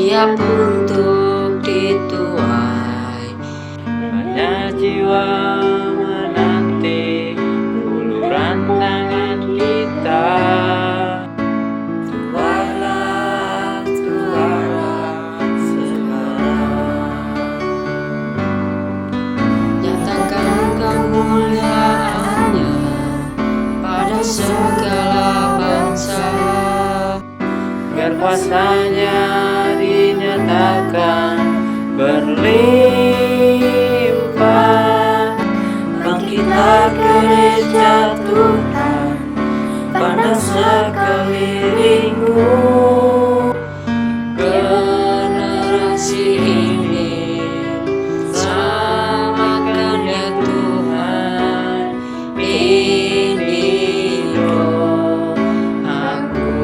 siap untuk dituai. Banyak jiwa menanti uluran tangan kita. Tuailah, tuailah sekarang. Nyatakan kemuliaan-Nya pada segala bangsa. Biar kuasa-Nya dinyatakan berlimpah. Bangkitlah gereja Tuhan pada sekelilingmu. Generasi ini selamatkan ya Tuhan. Ini doaku.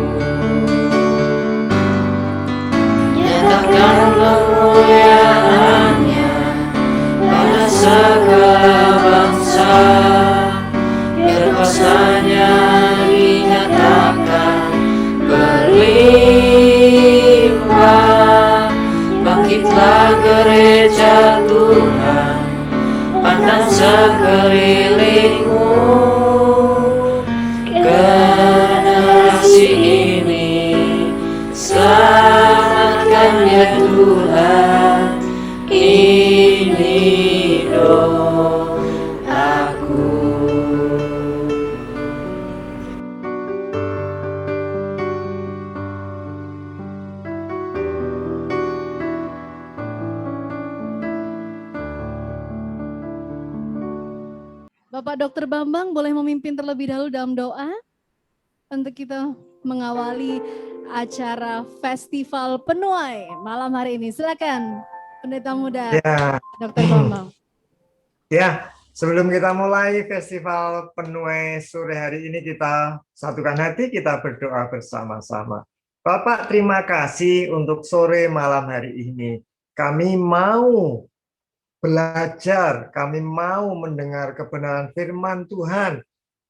Nyatakan kemuliaan-Nya pada segala bangsa. Biar kuasa-Nya dinyatakan berlimpah. Bangkitlah gereja Tuhan pandang sekelilingmu. Generasi ini selamatkan ya Tuhan. Ini doaku. Bapak Dr. Bambang boleh memimpin terlebih dahulu dalam doa untuk kita mengawali acara Festival Penuai malam hari ini. Silakan Pendeta Muda Ya, Dr. Bambang. ya. Sebelum kita mulai Festival Penuai sore hari ini, kita satukan hati, kita berdoa bersama-sama. Bapak, terima kasih untuk sore malam hari ini. Kami mau belajar, kami mau mendengar kebenaran firman Tuhan.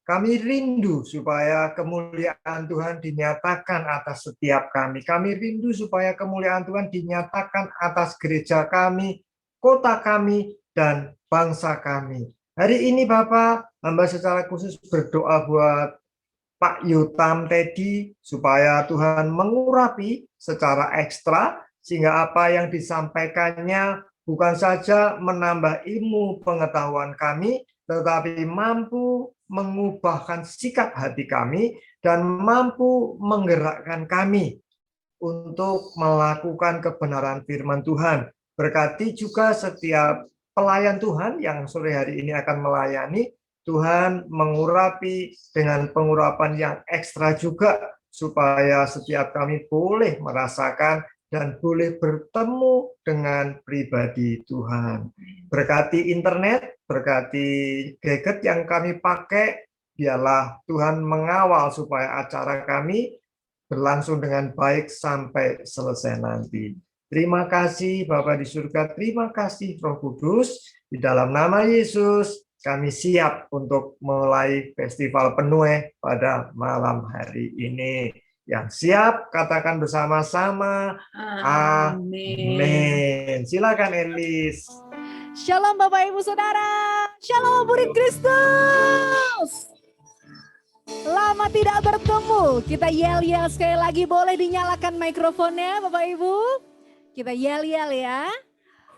Kami rindu supaya kemuliaan Tuhan dinyatakan atas setiap kami. Kami rindu supaya kemuliaan Tuhan dinyatakan atas gereja kami, kota kami, dan bangsa kami. Hari ini Bapak, hamba secara khusus berdoa buat Pak Yutam Teddy supaya Tuhan mengurapi secara ekstra sehingga apa yang disampaikannya bukan saja menambah ilmu pengetahuan kami, tetapi mampu mengubahkan sikap hati kami dan mampu menggerakkan kami untuk melakukan kebenaran firman Tuhan. Berkati juga setiap pelayan Tuhan yang sore hari ini akan melayani. Tuhan mengurapi dengan pengurapan yang ekstra juga supaya setiap kami boleh merasakan dan boleh bertemu dengan pribadi Tuhan. Berkati internet, berkati gadget yang kami pakai, biarlah Tuhan mengawal supaya acara kami berlangsung dengan baik sampai selesai nanti. Terima kasih Bapa di surga, terima kasih Roh Kudus. Di dalam nama Yesus, kami siap untuk mulai Festival Penuai pada malam hari ini. Yang siap, katakan bersama-sama, amin. Silakan Elis. Shalom Bapak Ibu Saudara, shalom murid Kristus. Lama tidak bertemu, kita yel-yel sekali lagi, boleh dinyalakan mikrofonnya Bapak Ibu. Kita yel-yel ya.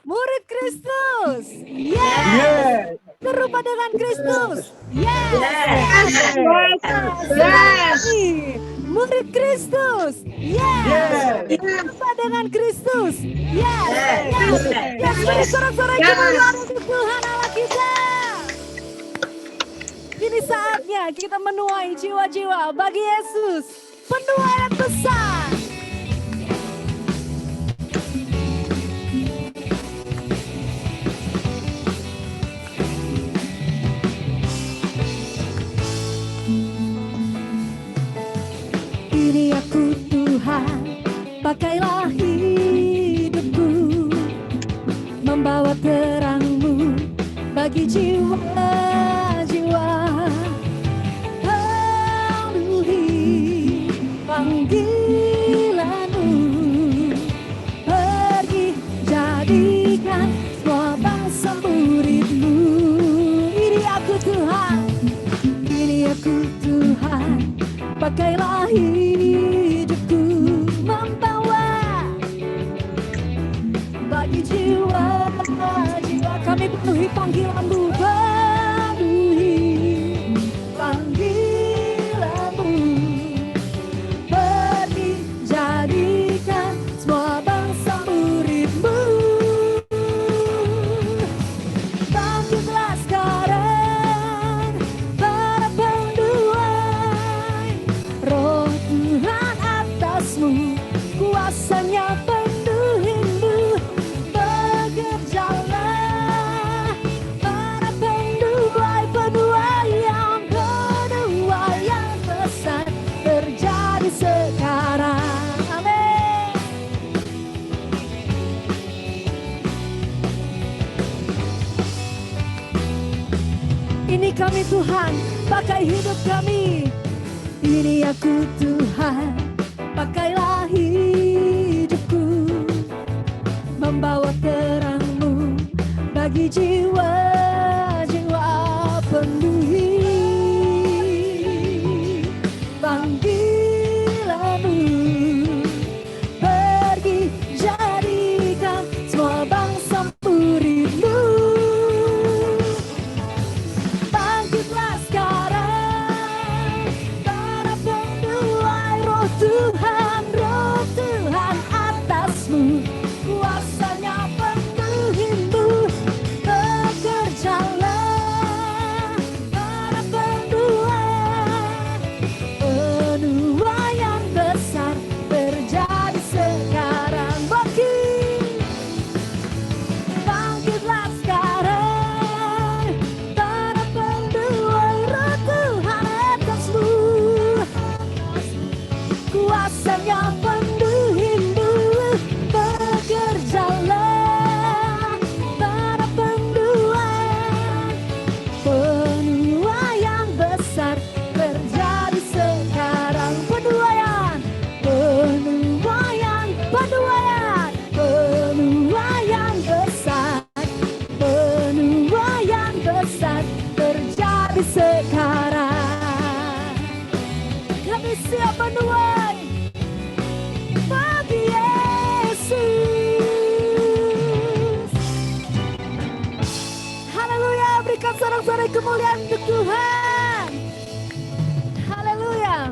Murid Kristus, yes. Serupa dengan Kristus, yes. Murid Kristus, yes. Serupa dengan Kristus, yes. Yes. Sorak-sorak kemuliaan untuk Tuhan Allah kita. Kini saatnya kita menuai jiwa-jiwa bagi Yesus, penuai yang besar. Ini aku Tuhan, pakailah hidupku, membawa terang-Mu bagi jiwa-jiwa. Penuhi panggilan-Mu, pakailah hidupku membawa bagi jiwa kami penuhi panggilanmu, penuhi panggilanmu, pergi jadikan semua bangsa muridmu. Bangkitlah sekarang para penduai, Roh Tuhan atasmu, kuasanya penuhimu. Bekerjalah para penduai yang besar terjadi sekarang. Amin. Ini kami Tuhan, pakai hidup kami. Ini aku Tuhan, pakailah hidupku membawa terang-Mu bagi jiwa-jiwa penuhi panggilan-Mu. Pergi jadikan semua bangsa murid-Mu. Bangkitlah sekarang para penduai, Roh Tuhan atasmu, kuasanya penuhimu. Bekerjalah para penduai yang besar terjadi sekarang. Bangkitlah sekarang para penduai, Roh Tuhan atasmu, kuasanya penuhimu. Bekerjalah para penduai yang besar terjadi sekarang. Penuaian besar terjadi sekarang. Kami siap menuai bagi Yesus. Haleluya, berikan sorak-sorai kemuliaan untuk Tuhan. Haleluya.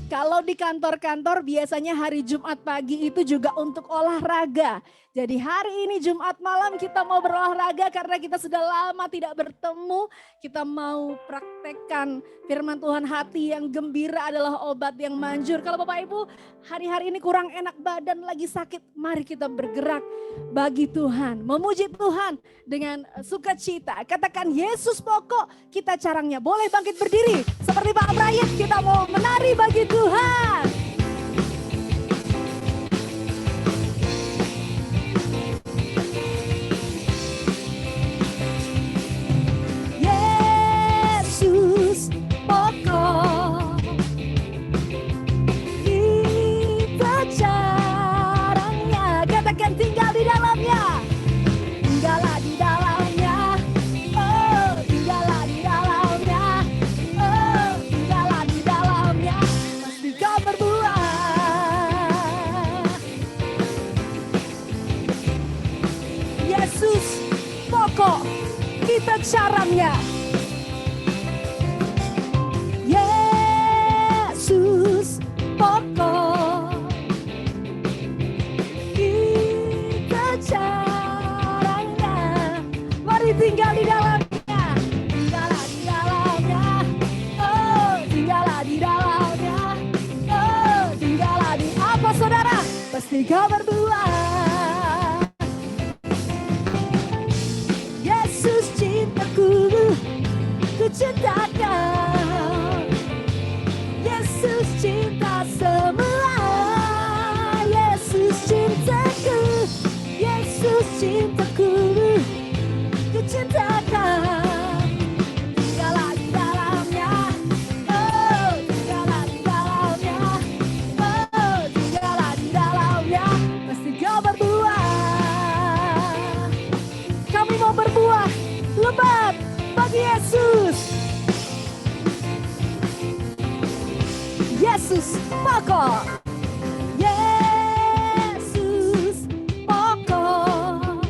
Kalau di kantor-kantor biasanya hari Jumat pagi itu juga untuk olahraga. Jadi hari ini Jumat malam kita mau berolahraga karena kita sudah lama tidak bertemu. Kita mau praktekkan firman Tuhan, hati yang gembira adalah obat yang manjur. Kalau Bapak Ibu hari-hari ini kurang enak badan, lagi sakit, mari kita bergerak bagi Tuhan. Memuji Tuhan dengan sukacita. Katakan Yesus pokok, kita caranya. Boleh bangkit berdiri seperti Pak Brian, kita mau menari bagi Tuhan. Yesus pokok, kita caranya. Katakan tinggal di dalamnya. Tinggallah di dalamnya. Oh, tinggallah di dalamnya. Oh, tinggallah di dalamnya. Pasti kau berbuah. Yesus pokok, kita caranya. Yesus pokok, kita caranya. Mari tinggal di dalamnya. Tinggallah di dalamnya. Oh, tinggallah di dalamnya. Oh, tinggallah di apa saudara? Pasti kau berbuah. Yesus cintaku, ku cinta kau. Yesus cinta semua. Yesus cintaku, Yesus cintaku, ku cinta kau. Tinggallah di dalamnya. Oh, tinggallah di dalamnya. Oh, tinggallah di dalamnya. Pasti Yesus pokok. Yesus pokok.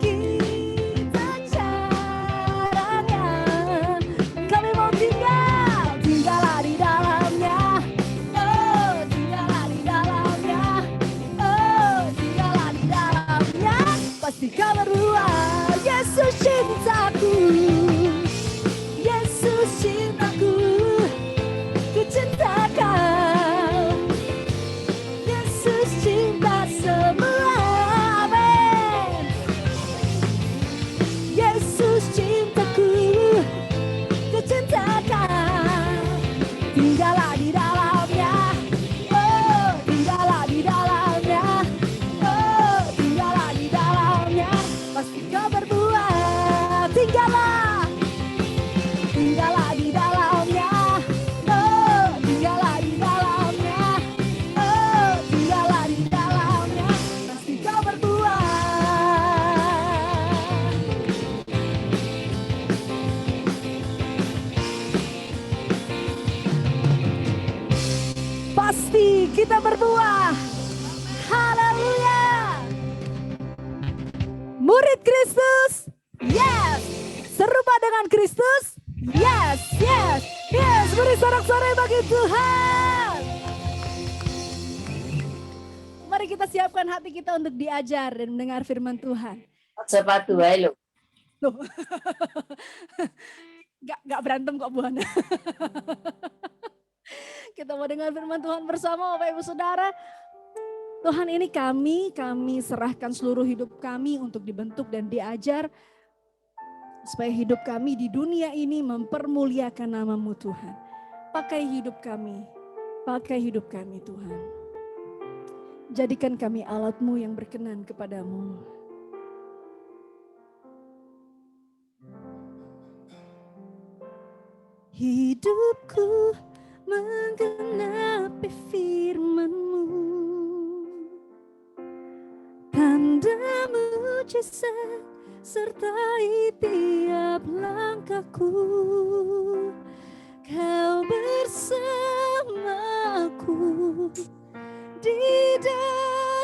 Kita caranya, kami mau tinggallah di dalamnya. Oh, tinggallah di dalamnya. Oh, tinggallah di dalamnya. Pasti kau berdua. Yesus cintaku, Yesus cintaku, ku cinta kau. Yesus cinta semua, amin. Yesus cintaku, ku cinta kau. Tinggallah di dalamnya, oh, tinggallah di dalamnya, oh, tinggallah di dalamnya. Pasti kau berbuat, tinggallah, tinggallah di dalamnya, oh, tinggallah di dalamnya, oh, tinggallah di dalamnya. Pasti kau berbuat. Pasti kita berbuah. Haleluya. Murid Kristus, yes. Serupa dengan Kristus, yes, yes, yes. Beri sorak-sorai bagi Tuhan. Mari kita siapkan hati kita untuk diajar dan mendengar firman Tuhan. Sepatu aja lo. Loh. Gak berantem kok Buana. Kita mau dengar firman Tuhan bersama Bapak Ibu Saudara. Tuhan, ini kami serahkan seluruh hidup kami untuk dibentuk dan diajar supaya hidup kami di dunia ini mempermuliakan nama-Mu Tuhan. Pakai hidup kami Tuhan. Jadikan kami alat-Mu yang berkenan kepadamu. Hidupku menggenapi firman-Mu, tanda mujizat sertai tiap langkahku. Kau bersamaku, di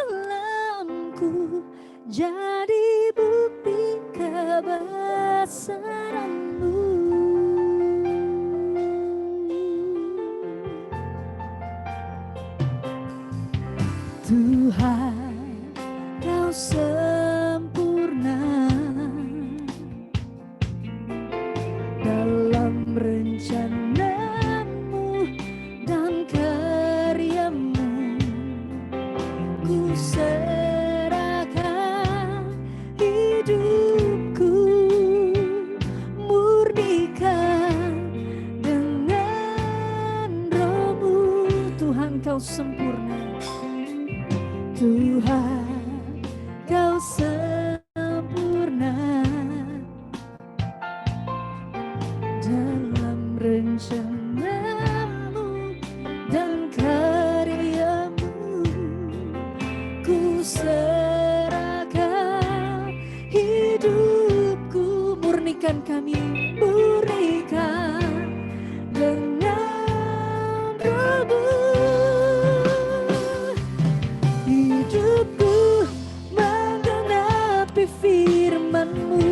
dalamku, jadi bukti kebesaran-Mu. Tuhan, Kau sempurna dalam rencana-Mu dan karya-Mu. Ku serahkan hidupku, murnikan dengan Roh-Mu. Tuhan, Kau sempurna. Tuhan, Kau sempurna dalam rencana-Mu dan karya-Mu. Ku serahkan hidupku, murnikan kami, murnikan dengan Roh-Mu. Hidupku menggenapi firman-Mu,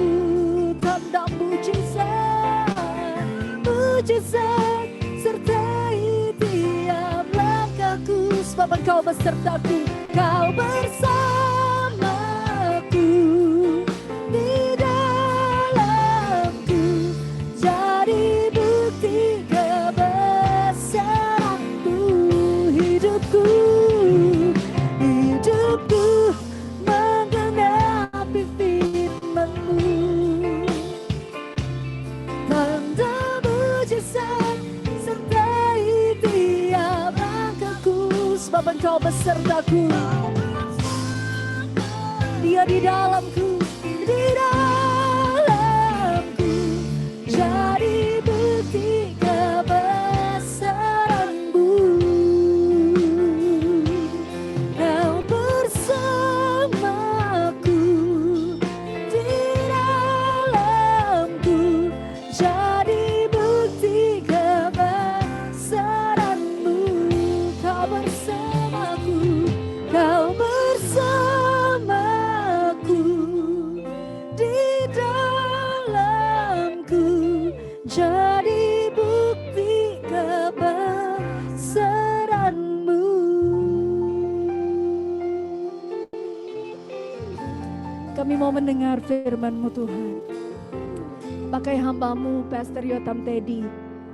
tanda mujizat, mujizat sertai tiap langkahku. Sebab Engkau besertaku, Kau bersamaku, di dalamku, jadi bukti kebesaran-Mu. Hidupku menggenapi firman-Mu, tanda mujizat sertai tiap langkahku. Sebab Engkau besertaku, Dia di dalamku, jadi bukti kebesaran-Mu. Kau bersamaku, di dalamku, jadi bukti kebesaran-Mu. Kami mau mendengar firman-Mu Tuhan. Pakai hamba-Mu Pastor Yotam Teddy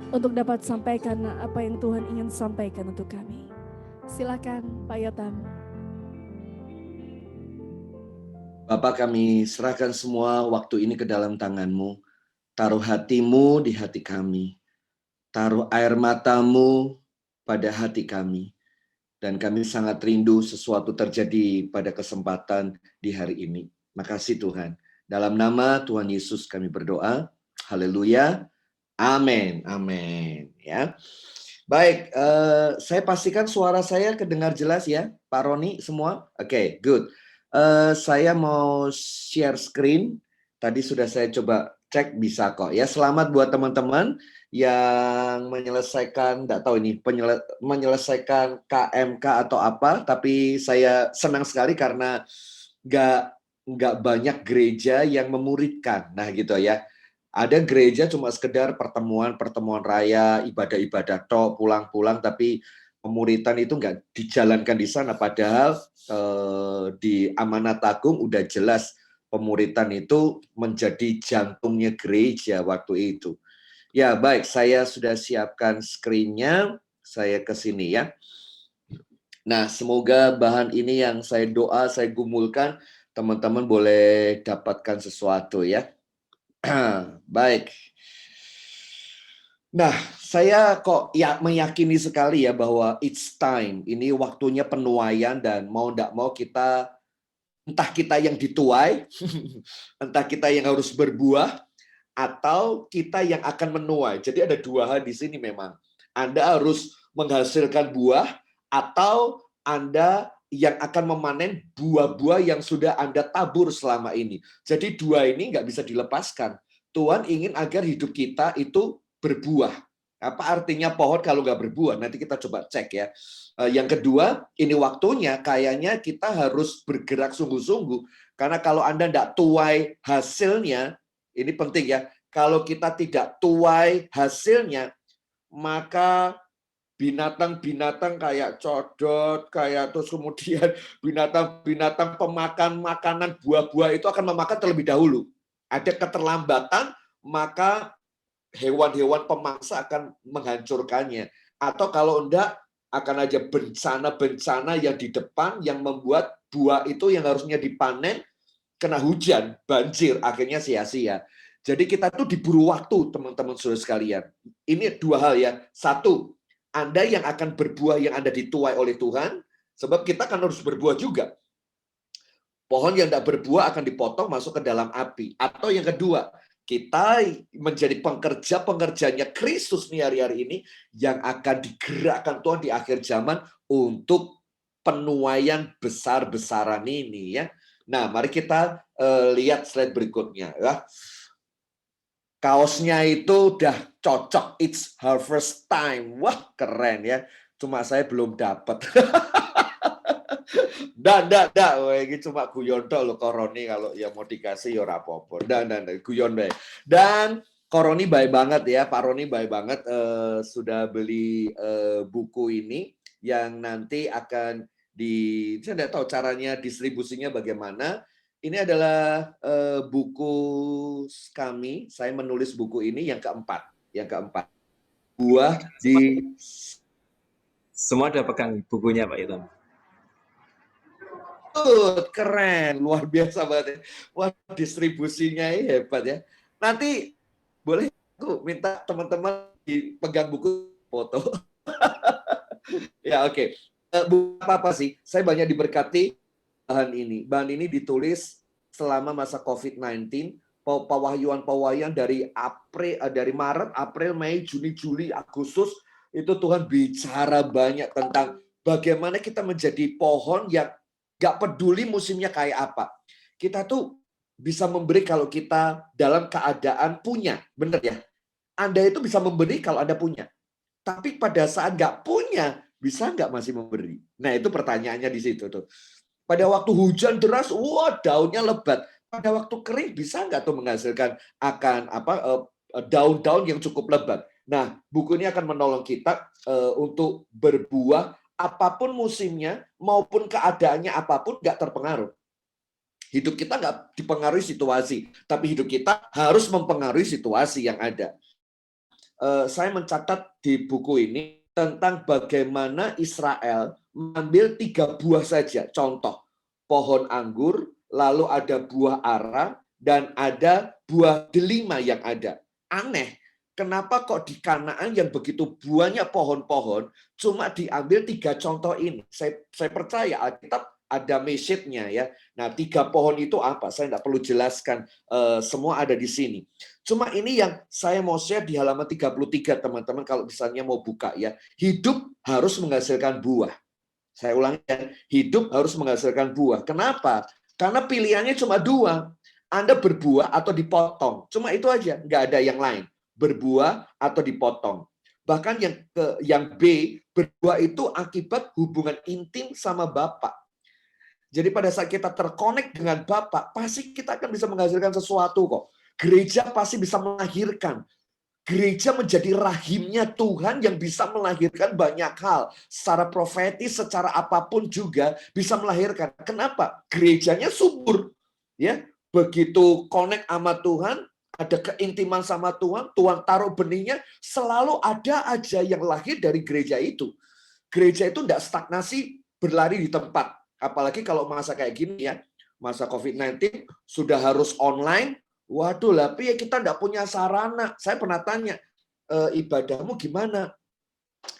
untuk dapat sampaikan apa yang Tuhan ingin sampaikan untuk kami. Silakan Pak Yotam. Bapak, kami serahkan semua waktu ini ke dalam tangan-Mu. Taruh hati-Mu di hati kami. Taruh air mata-Mu pada hati kami. Dan kami sangat rindu sesuatu terjadi pada kesempatan di hari ini. Makasih Tuhan. Dalam nama Tuhan Yesus kami berdoa. Haleluya. Amin. Amin. Ya. Baik, saya pastikan suara saya kedengar jelas ya, Pak Roni semua. Oke, good. Saya mau share screen. Tadi sudah saya coba cek, bisa kok ya. Selamat buat teman-teman yang menyelesaikan, nggak tahu ini menyelesaikan KMK atau apa. Tapi saya senang sekali karena nggak banyak gereja yang memuridkan. Nah gitu ya. Ada gereja cuma sekedar pertemuan raya, ibadah-ibadah tok, pulang-pulang, tapi pemuritan itu nggak dijalankan di sana. Padahal di Amanat Agung udah jelas pemuritan itu menjadi jantungnya gereja waktu itu. Ya baik, saya sudah siapkan screen-nya, saya ke sini ya. Nah semoga bahan ini yang saya doa, saya gumulkan, teman-teman boleh dapatkan sesuatu ya. Baik. Nah, saya kok ya meyakini sekali ya bahwa it's time. Ini waktunya penuaian dan mau tidak mau kita, entah kita yang dituai, entah kita yang harus berbuah, atau kita yang akan menuai. Jadi ada dua hal di sini memang. Anda harus menghasilkan buah, atau Anda yang akan memanen buah-buah yang sudah Anda tabur selama ini. Jadi dua ini nggak bisa dilepaskan. Tuhan ingin agar hidup kita itu berbuah. Apa artinya pohon kalau nggak berbuah? Nanti kita coba cek ya. Yang kedua, ini waktunya kayaknya kita harus bergerak sungguh-sungguh. Karena kalau Anda nggak tuai hasilnya, ini penting ya. Kalau kita tidak tuai hasilnya, maka binatang-binatang kayak codot, kayak terus kemudian binatang-binatang pemakan makanan buah-buah itu akan memakan terlebih dahulu. Ada keterlambatan, maka hewan-hewan pemangsa akan menghancurkannya. Atau kalau enggak, akan aja bencana-bencana yang di depan yang membuat buah itu yang harusnya dipanen, kena hujan, banjir, akhirnya sia-sia. Jadi kita tuh diburu waktu, teman-teman saudara sekalian. Ini dua hal ya. Satu, Anda yang akan berbuah yang Anda dituai oleh Tuhan, sebab kita kan harus berbuah juga. Pohon yang tidak berbuah akan dipotong masuk ke dalam api. Atau yang kedua, kita menjadi pekerja-pekerjanya Kristus nih hari-hari ini yang akan digerakkan Tuhan di akhir zaman untuk penuaian besar-besaran ini ya. Nah, mari kita lihat slide berikutnya ya. Kaosnya itu udah cocok, it's harvest time. Wah, keren ya. Cuma saya belum dapat. Ndak. Ini cuma guyon tok loh Koroni, kalau yang mau dikasih ya ora apa-apa. Ndak, guyon bae. Dan Koroni baik banget ya, Pak Roni baik banget sudah beli buku ini yang nanti akan saya tidak tahu caranya distribusinya bagaimana. Ini adalah buku kami. Saya menulis buku ini yang keempat. Buah di... Semua udah pegang bukunya Pak Yotam. Keren, luar biasa banget. Wah, distribusinya hebat ya. Nanti boleh aku minta teman-teman dipegang buku foto. Ya oke. Buku apa sih? Saya banyak diberkati bahan ini ditulis selama masa COVID-19, pewahyuan dari Maret, April, Mei, Juni, Juli, Agustus, itu Tuhan bicara banyak tentang bagaimana kita menjadi pohon yang gak peduli musimnya kayak apa. Kita tuh bisa memberi kalau kita dalam keadaan punya, bener ya? Anda itu bisa memberi kalau Anda punya. Tapi pada saat gak punya, bisa nggak masih memberi? Nah itu pertanyaannya di situ tuh. Pada waktu hujan deras, wah daunnya lebat. Pada waktu kering bisa nggak tuh menghasilkan akan daun-daun yang cukup lebat. Nah buku ini akan menolong kita untuk berbuah apapun musimnya maupun keadaannya apapun nggak terpengaruh. Hidup kita nggak dipengaruhi situasi, tapi hidup kita harus mempengaruhi situasi yang ada. Saya mencatat di buku ini tentang bagaimana Israel mengambil 3 buah saja. Contoh, pohon anggur, lalu ada buah ara, dan ada buah delima yang ada. Aneh, kenapa kok di Kanaan yang begitu banyak pohon-pohon, cuma diambil 3 contoh ini? Saya percaya Alkitab ada message-nya ya. Nah, 3 pohon itu apa? Saya tidak perlu jelaskan, semua ada di sini. Cuma ini yang saya mau share di halaman 33, teman-teman, kalau misalnya mau buka ya. Hidup harus menghasilkan buah. Saya ulangi ya, hidup harus menghasilkan buah. Kenapa? Karena pilihannya cuma 2. Anda berbuah atau dipotong. Cuma itu aja, nggak ada yang lain. Berbuah atau dipotong. Bahkan yang B, berbuah itu akibat hubungan intim sama Bapak. Jadi pada saat kita terkonek dengan Bapak, pasti kita akan bisa menghasilkan sesuatu kok. Gereja pasti bisa melahirkan. Gereja menjadi rahimnya Tuhan yang bisa melahirkan banyak hal. Secara profetis, secara apapun juga bisa melahirkan. Kenapa? Gerejanya subur. Ya, begitu connect sama Tuhan, ada keintiman sama Tuhan, Tuhan taruh benihnya, selalu ada aja yang lahir dari gereja itu. Gereja itu tidak stagnasi berlari di tempat. Apalagi kalau masa kayak gini ya, masa COVID-19 sudah harus online. Waduh, tapi ya kita enggak punya sarana. Saya pernah tanya, ibadahmu gimana?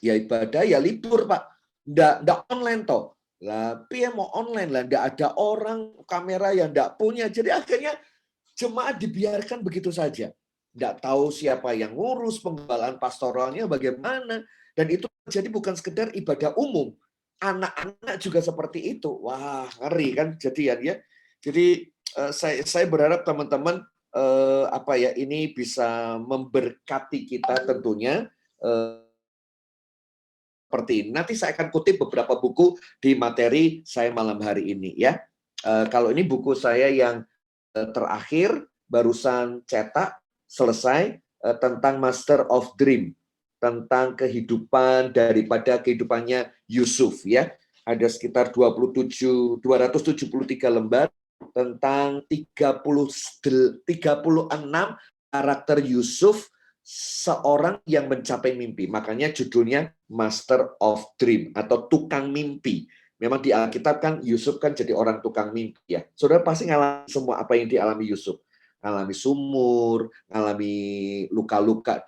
Ya ibadah ya libur, Pak. Enggak online toh. Tapi ya mau online lah, enggak ada orang, kamera yang enggak punya. Jadi akhirnya jemaat dibiarkan begitu saja. Enggak tahu siapa yang ngurus, penggembalaan pastoralnya bagaimana. Dan itu jadi bukan sekedar ibadah umum. Anak-anak juga seperti itu. Wah, ngeri kan jadian ya. Jadi saya berharap teman-teman ini bisa memberkati kita tentunya seperti ini. Nanti saya akan kutip beberapa buku di materi saya malam hari ini ya. Kalau ini buku saya yang terakhir barusan cetak selesai tentang Master of Dream, tentang kehidupan daripada kehidupannya Yusuf ya. Ada sekitar 273 lembar tentang 36 karakter Yusuf, seorang yang mencapai mimpi. Makanya judulnya Master of Dream atau tukang mimpi. Memang di Alkitab kan Yusuf kan jadi orang tukang mimpi ya. Saudara pasti ngalami semua apa yang dialami Yusuf. Ngalami sumur, ngalami luka-luka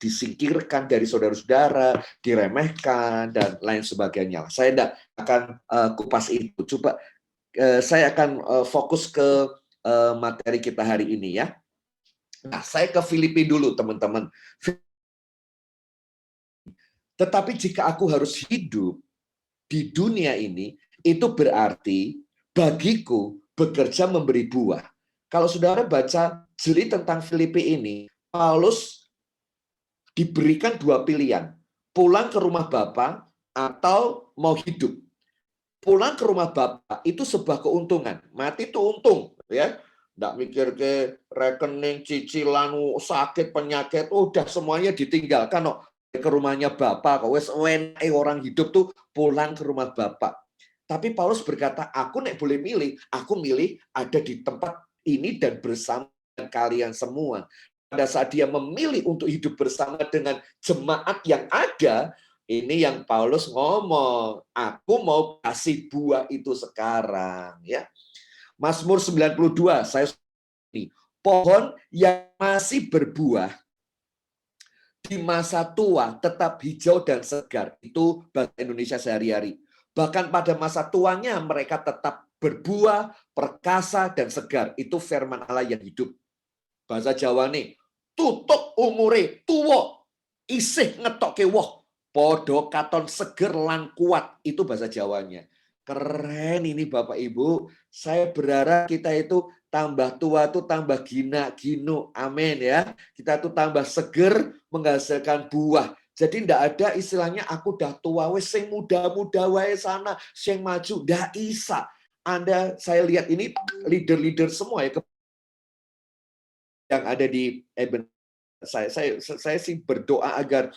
disingkirkan dari saudara-saudara, diremehkan, dan lain sebagainya. Saya tidak akan kupas itu. Coba saya akan fokus ke materi kita hari ini ya. Nah, saya ke Filipi dulu, teman-teman. Tetapi jika aku harus hidup di dunia ini, itu berarti bagiku bekerja memberi buah. Kalau saudara baca jeli tentang Filipi ini, Paulus diberikan 2 pilihan. Pulang ke rumah Bapa atau mau hidup. Pulang ke rumah Bapa itu sebuah keuntungan. Mati itu untung, ya. Nggak mikir ke rekening, cicilan, sakit, penyakit, udah semuanya ditinggalkan kok. Ke rumahnya Bapa kok. Wes orang hidup tuh pulang ke rumah Bapa. Tapi Paulus berkata, aku nek boleh milih, aku milih ada di tempat ini dan bersama kalian semua. Pada saat dia memilih untuk hidup bersama dengan jemaat yang ada, ini yang Paulus ngomong, aku mau kasih buah itu sekarang. Ya, Mazmur 92, saya ini pohon yang masih berbuah di masa tua tetap hijau dan segar. Itu bahasa Indonesia sehari-hari. Bahkan pada masa tuanya mereka tetap berbuah, perkasa, dan segar. Itu firman Allah yang hidup. Bahasa Jawa nih, tutuk umure tuwa isih ngetokke woh padha katon seger lan kuat. Itu bahasa Jawanya. Keren ini Bapak Ibu. Saya berharap kita itu tambah tua tuh tambah gina-ginu. Amin ya. Kita tuh tambah seger menghasilkan buah. Jadi ndak ada istilahnya aku dah tua wes sing muda-muda wae sana sing maju ndak isa. Saya lihat ini leader-leader semua ya yang ada di saya sih berdoa agar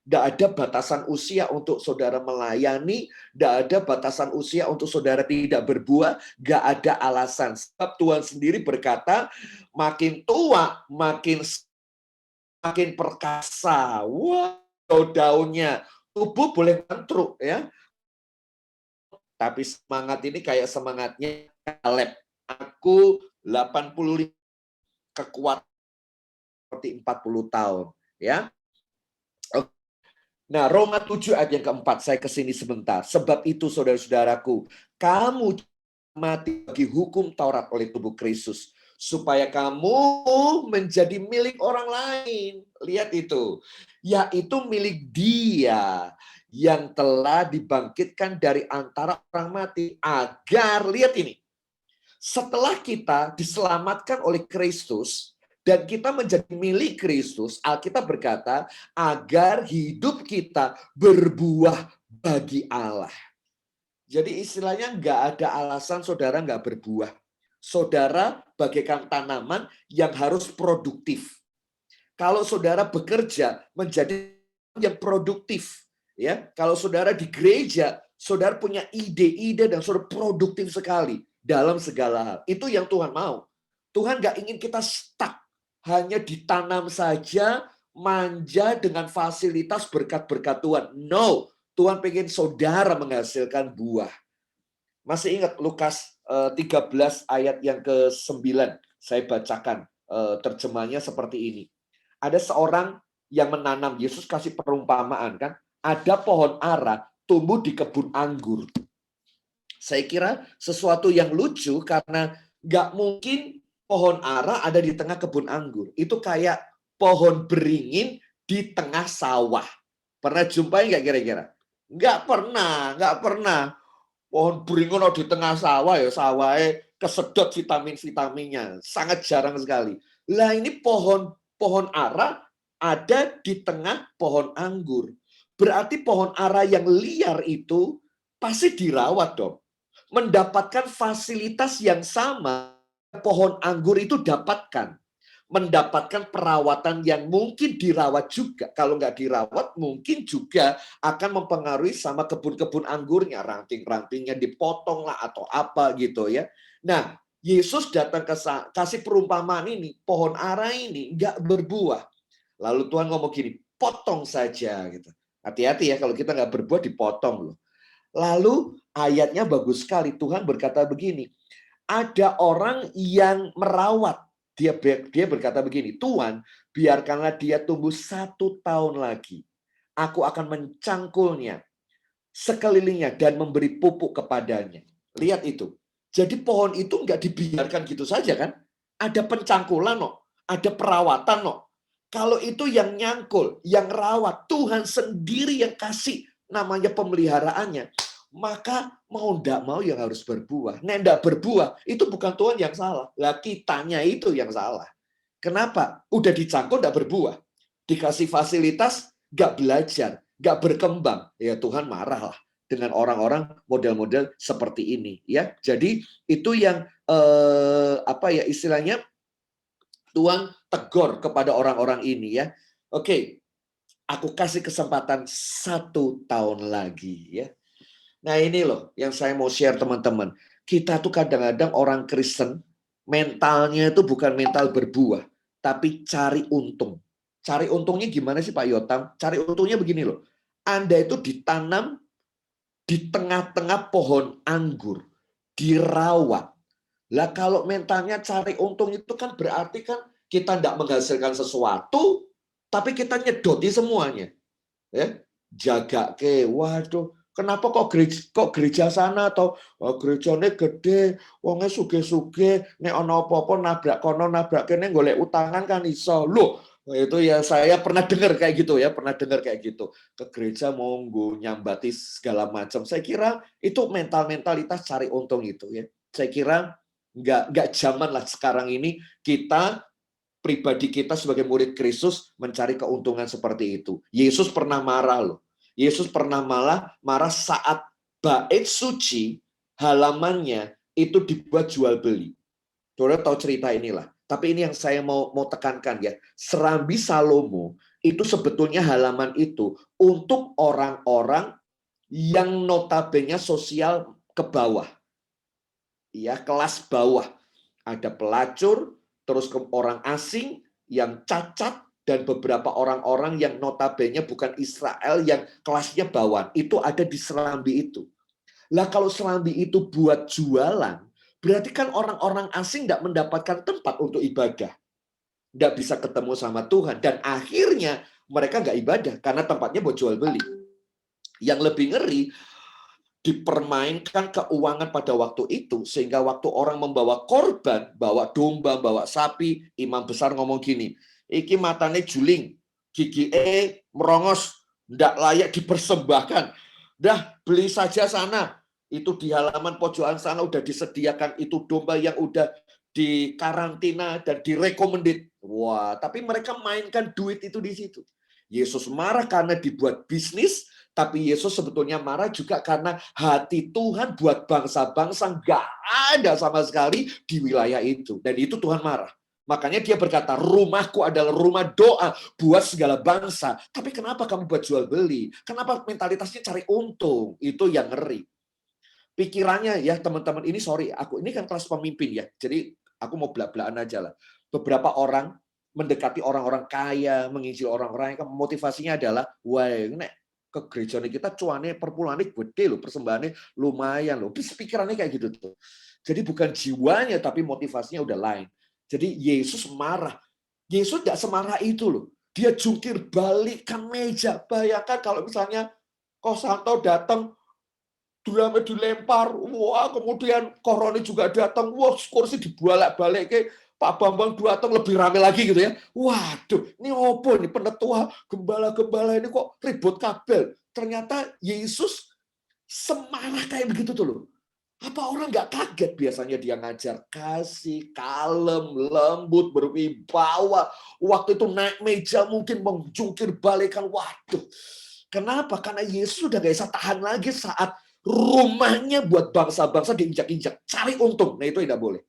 Tidak ada batasan usia untuk saudara melayani, tidak ada batasan usia untuk saudara tidak berbuah, nggak ada alasan. Sebab Tuhan sendiri berkata, makin tua, makin perkasa. Wow, daunnya. Tubuh boleh mantruk, ya. Tapi semangat ini kayak semangatnya Kaleb. Aku 85, kekuatan seperti 40 tahun. Ya. Nah, Roma 7 ayat yang keempat, saya kesini sebentar. Sebab itu saudara-saudaraku, kamu mati bagi hukum Taurat oleh tubuh Kristus, supaya kamu menjadi milik orang lain. Lihat itu. Yaitu milik Dia yang telah dibangkitkan dari antara orang mati. Agar, lihat ini, setelah kita diselamatkan oleh Kristus, dan kita menjadi milik Kristus, Alkitab berkata, agar hidup kita berbuah bagi Allah. Jadi istilahnya nggak ada alasan saudara nggak berbuah. Saudara bagaikan tanaman yang harus produktif. Kalau saudara bekerja menjadi yang produktif, ya. Kalau saudara di gereja, saudara punya ide-ide dan saudara produktif sekali dalam segala hal. Itu yang Tuhan mau. Tuhan nggak ingin kita stuck, hanya ditanam saja, manja dengan fasilitas berkat-berkat Tuhan. No, Tuhan pengen saudara menghasilkan buah. Masih ingat Lukas 13 ayat yang ke-9, saya bacakan terjemahnya seperti ini. Ada seorang yang menanam, Yesus kasih perumpamaan kan, ada pohon ara tumbuh di kebun anggur. Saya kira sesuatu yang lucu karena nggak mungkin pohon ara ada di tengah kebun anggur. Itu kayak pohon beringin di tengah sawah. Pernah jumpai nggak kira-kira? Nggak pernah. Pohon beringin di tengah sawah, ya sawahnya kesedot vitamin-vitaminnya. Sangat jarang sekali. Lah ini pohon ara ada di tengah pohon anggur. Berarti pohon ara yang liar itu pasti dirawat dong. Mendapatkan fasilitas yang sama pohon anggur itu dapatkan. Mendapatkan perawatan yang mungkin dirawat juga. Kalau nggak dirawat, mungkin juga akan mempengaruhi sama kebun-kebun anggurnya. Ranting-rantingnya dipotong lah atau apa gitu ya. Nah, Yesus datang kasih perumpamaan ini. Pohon ara ini nggak berbuah. Lalu Tuhan ngomong gini, potong saja. Gitu. Hati-hati ya, kalau kita nggak berbuah dipotong loh. Lalu ayatnya bagus sekali. Tuhan berkata begini, ada orang yang merawat. Dia berkata begini, Tuhan, biarkanlah dia tumbuh 1 tahun lagi. Aku akan mencangkulnya sekelilingnya dan memberi pupuk kepadanya. Lihat itu. Jadi pohon itu nggak dibiarkan gitu saja kan? Ada pencangkulan, ada perawatan. Kalau itu yang nyangkul, yang rawat, Tuhan sendiri yang kasih namanya pemeliharaannya. Maka mau ndak mau yang harus berbuah. Nek ndak berbuah, itu bukan Tuhan yang salah. Lah kitanya itu yang salah. Kenapa? Udah dicangkul ndak berbuah. Dikasih fasilitas, nggak belajar, nggak berkembang. Ya Tuhan marah lah dengan orang-orang model-model seperti ini. Ya, jadi itu yang istilahnya Tuhan tegur kepada orang-orang ini ya. Oke, aku kasih kesempatan 1 tahun lagi ya. Nah ini loh yang saya mau share teman-teman. Kita tuh kadang-kadang orang Kristen, mentalnya itu bukan mental berbuah, tapi cari untung. Cari untungnya gimana sih Pak Yotam? Cari untungnya begini loh. Anda itu ditanam di tengah-tengah pohon anggur, dirawat. Lah kalau mentalnya cari untung itu kan berarti kan kita tidak menghasilkan sesuatu, tapi kita nyedoti semuanya. Ya, jaga ke, waduh. Kenapa kok gereja sana atau gerejane gede, wonge suge-suge, nek ana apa-apa nabrak kono nabrak kene golek utangan kan iso. Loh, itu ya saya pernah dengar kayak gitu ya, Ke gereja mau nyambati segala macam. Saya kira itu mentalitas cari untung itu ya. Saya kira nggak zaman lah sekarang ini kita pribadi kita sebagai murid Kristus mencari keuntungan seperti itu. Yesus pernah marah loh. Yesus pernah marah saat bait suci halamannya itu dibuat jual beli. Saudara tahu cerita inilah. Tapi ini yang saya mau tekankan ya. Serambi Salomo itu sebetulnya halaman itu untuk orang-orang yang notabene sosial ke bawah. Ya, kelas bawah. Ada pelacur, terus ke orang asing yang cacat, dan beberapa orang-orang yang notabene bukan Israel yang kelasnya bawah. Itu ada di serambi itu. Lah kalau serambi itu buat jualan, berarti kan orang-orang asing tidak mendapatkan tempat untuk ibadah. Tidak bisa ketemu sama Tuhan. Dan akhirnya mereka nggak ibadah karena tempatnya buat jual beli. Yang lebih ngeri, dipermainkan keuangan pada waktu itu, sehingga waktu orang membawa korban, bawa domba, bawa sapi, imam besar ngomong gini, iki matane juling, gigi merongos, ndak layak dipersembahkan. Dah, beli saja sana. Itu di halaman pojokan sana udah disediakan itu domba yang udah dikarantina dan direkomended. Wah, tapi mereka mainkan duit itu di situ. Yesus marah karena dibuat bisnis, tapi Yesus sebetulnya marah juga karena hati Tuhan buat bangsa-bangsa nggak ada sama sekali di wilayah itu. Dan itu Tuhan marah. Makanya dia berkata, rumahku adalah rumah doa buat segala bangsa. Tapi kenapa kamu buat jual beli? Kenapa mentalitasnya cari untung? Itu yang ngeri. Pikirannya ya teman-teman, ini sorry, aku ini kan kelas pemimpin ya. Jadi aku mau belak-belakan aja lah. Beberapa orang mendekati orang-orang kaya, menginjil orang-orang yang motivasinya adalah, wah, nek ke gereja kita cuannya perpulangnya gede loh, persembahannya lumayan loh. Pikirannya kayak gitu tuh. Jadi bukan jiwanya, tapi motivasinya udah lain. Jadi Yesus marah. Yesus tidak semarah itu loh. Dia jungkir balikkan meja. Bayangkan kalau misalnya Kosanto datang, dilempar, wah, kemudian Koroni juga datang, wah, kursi dibolak-balik ke Pak Bambang datang lebih rame lagi gitu ya. Waduh, ini opo nih penetua gembala-gembala ini kok ribut kabel. Ternyata Yesus semarah kayak begitu tuh loh. Apa orang nggak kaget biasanya dia ngajar kasih, kalem, lembut, berwibawa. Waktu itu naik meja mungkin menjungkir balikan. Waduh, kenapa? Karena Yesus udah nggak bisa tahan lagi saat rumahnya buat bangsa-bangsa diinjak-injak. Cari untung. Nah itu tidak boleh.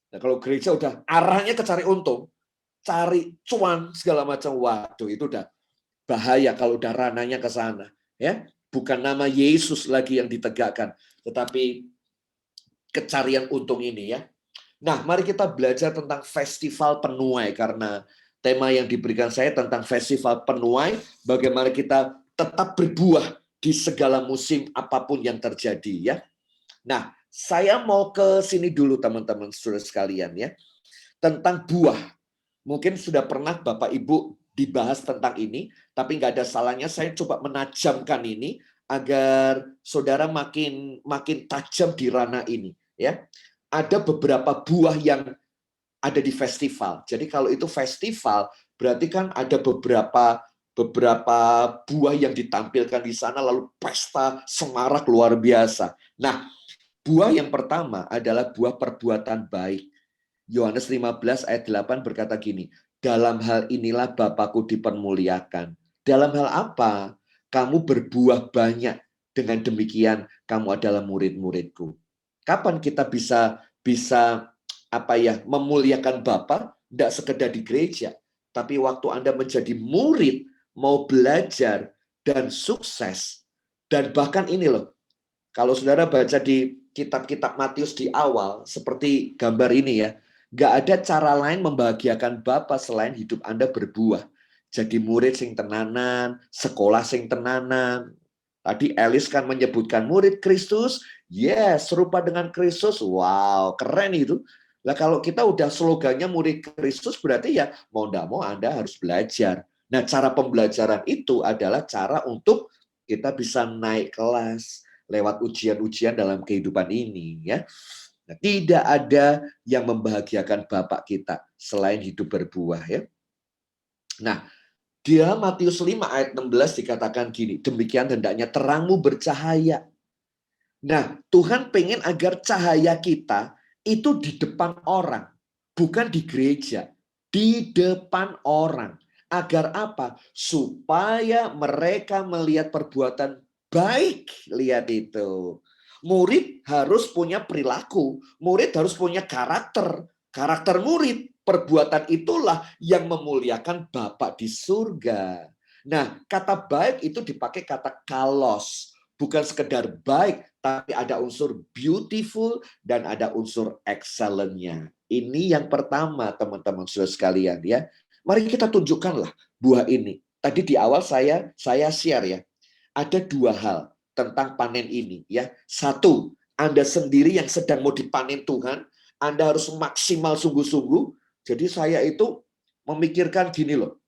Nah, kalau gereja udah arahnya ke cari untung, cari cuan segala macam, waduh itu udah bahaya kalau udah ranahnya ke sana, ya. Bukan nama Yesus lagi yang ditegakkan, tetapi kecarian untung ini ya. Nah, mari kita belajar tentang festival penuai karena tema yang diberikan saya tentang festival penuai, bagaimana kita tetap berbuah di segala musim apapun yang terjadi ya. Nah, saya mau ke sini dulu teman-teman saudara sekalian ya. Tentang buah. Mungkin sudah pernah Bapak Ibu dibahas tentang ini, tapi nggak ada salahnya saya coba menajamkan ini agar saudara makin tajam di ranah ini ya. Ada beberapa buah yang ada di festival. Jadi kalau itu festival berarti kan ada beberapa buah yang ditampilkan di sana lalu pesta semarak luar biasa. Nah, buah yang pertama adalah buah perbuatan baik. Yohanes 15 ayat 8 berkata gini, dalam hal inilah Bapakku dipermuliakan. Dalam hal apa? Kamu berbuah banyak. Dengan demikian kamu adalah murid-muridku. Kapan kita bisa memuliakan Bapa? Tidak sekedar di gereja, tapi waktu Anda menjadi murid, mau belajar dan sukses. Dan bahkan ini loh, kalau saudara baca di kitab-kitab Matius di awal, seperti gambar ini ya, nggak ada cara lain membahagiakan Bapa selain hidup Anda berbuah. Jadi murid sing tenanan, sekolah sing tenanan. Tadi Elis kan menyebutkan murid Kristus, yes, serupa dengan Kristus. Wow, keren itu. Lah kalau kita udah slogannya murid Kristus, berarti ya mau nggak mau Anda harus belajar. Nah, cara pembelajaran itu adalah cara untuk kita bisa naik kelas lewat ujian-ujian dalam kehidupan ini ya. Nah, tidak ada yang membahagiakan Bapak kita selain hidup berbuah ya. Nah, di Matius 5 ayat 16 dikatakan gini, demikian hendaknya terangmu bercahaya. Nah, Tuhan pengen agar cahaya kita itu di depan orang, bukan di gereja, di depan orang. Agar apa? Supaya mereka melihat perbuatan baik. Lihat itu. Murid harus punya perilaku. Murid harus punya karakter. Karakter murid perbuatan itulah yang memuliakan Bapa di surga. Nah, kata baik itu dipakai kata kalos. Bukan sekedar baik, tapi ada unsur beautiful dan ada unsur excellent-nya. Ini yang pertama, teman-teman saudara sekalian ya. Mari kita tunjukkanlah buah ini. Tadi di awal saya share ya. Ada 2 hal tentang panen ini ya. 1, Anda sendiri yang sedang mau dipanen Tuhan, Anda harus maksimal sungguh-sungguh. Jadi saya itu memikirkan gini loh.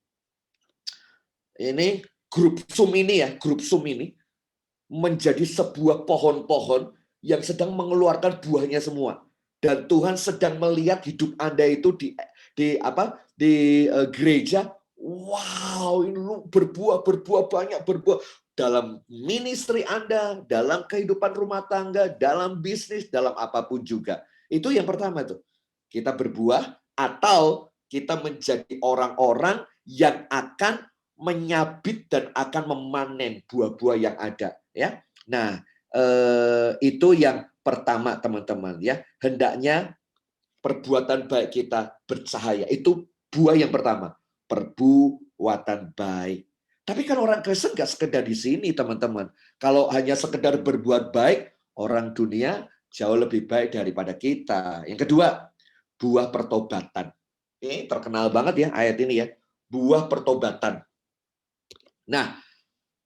Ini grup Zoom ini menjadi sebuah pohon-pohon yang sedang mengeluarkan buahnya semua. Dan Tuhan sedang melihat hidup Anda itu di gereja. Wow, ini lu berbuah banyak berbuah dalam ministry Anda, dalam kehidupan rumah tangga, dalam bisnis, dalam apapun juga. Itu yang pertama tuh. Kita berbuah atau kita menjadi orang-orang yang akan menyabit dan akan memanen buah-buah yang ada ya. Nah, itu yang pertama teman-teman ya. Hendaknya perbuatan baik kita bercahaya. Itu buah yang pertama, perbuatan baik. Tapi kan orang Kristen nggak sekedar di sini teman-teman. Kalau hanya sekedar berbuat baik, orang dunia jauh lebih baik daripada kita. Yang kedua, buah pertobatan. Ini terkenal banget ya ayat ini ya. Buah pertobatan. Nah,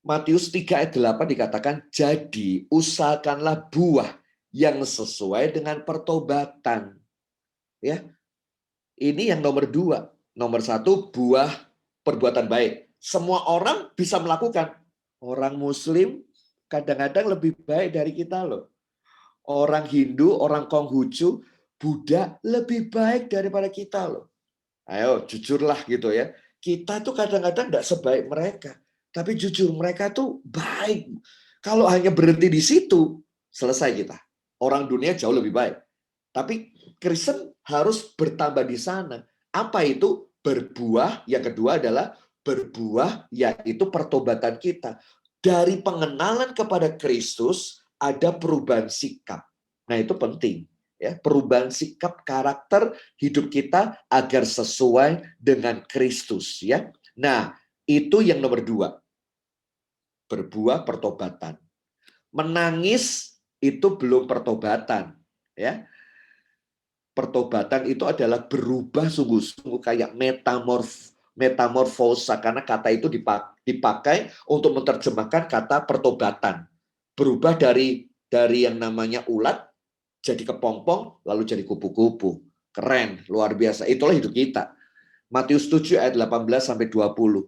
Matius 3 ayat 8 dikatakan, jadi usahakanlah buah yang sesuai dengan pertobatan. Ya, ini yang nomor 2. Nomor 1, buah perbuatan baik. Semua orang bisa melakukan. Orang Muslim kadang-kadang lebih baik dari kita loh. Orang Hindu, orang Konghucu, Buddha lebih baik daripada kita loh. Ayo, jujurlah gitu ya. Kita tuh kadang-kadang tidak sebaik mereka. Tapi jujur, mereka tuh baik. Kalau hanya berhenti di situ, selesai kita. Orang dunia jauh lebih baik. Tapi Kristen harus bertambah di sana. Apa itu? Berbuah. Yang kedua adalah berbuah, yaitu pertobatan kita. Dari pengenalan kepada Kristus, ada perubahan sikap. Nah, itu penting. Ya, perubahan sikap karakter hidup kita agar sesuai dengan Kristus. Ya. Nah, itu yang nomor 2. Berbuah pertobatan. Menangis itu belum pertobatan, ya. Pertobatan itu adalah berubah sungguh-sungguh kayak metamorfosa, karena kata itu dipakai untuk menerjemahkan kata pertobatan. Berubah dari yang namanya ulat jadi kepompong lalu jadi kupu-kupu. Keren, luar biasa. Itulah hidup kita. Matius 7 ayat 18 sampai 20.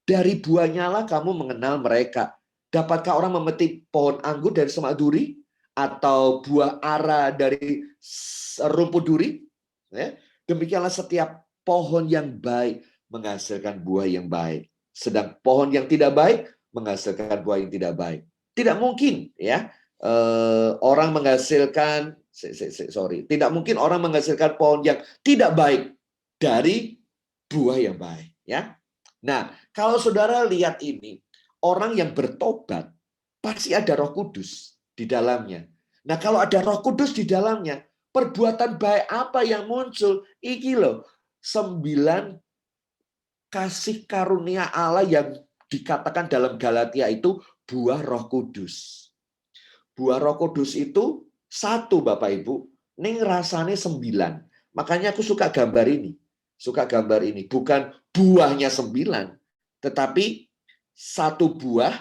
Dari buahnya lah kamu mengenal mereka. Dapatkah orang memetik pohon anggur dari semak duri? Atau buah ara dari rumput duri? Ya. Demikianlah setiap pohon yang baik menghasilkan buah yang baik. Sedang pohon yang tidak baik menghasilkan buah yang tidak baik. Tidak mungkin ya orang menghasilkan tidak mungkin orang menghasilkan pohon yang tidak baik dari buah yang baik ya. Nah, kalau saudara lihat ini, orang yang bertobat pasti ada Roh Kudus di dalamnya. Nah, kalau ada Roh Kudus di dalamnya, perbuatan baik apa yang muncul? Iki loh, 9 kasih karunia Allah yang dikatakan dalam Galatia itu buah Roh Kudus. Buah Roh Kudus itu 1 Bapak Ibu, ning rasanya 9. Makanya aku suka gambar ini. Bukan buahnya 9, tetapi 1 buah,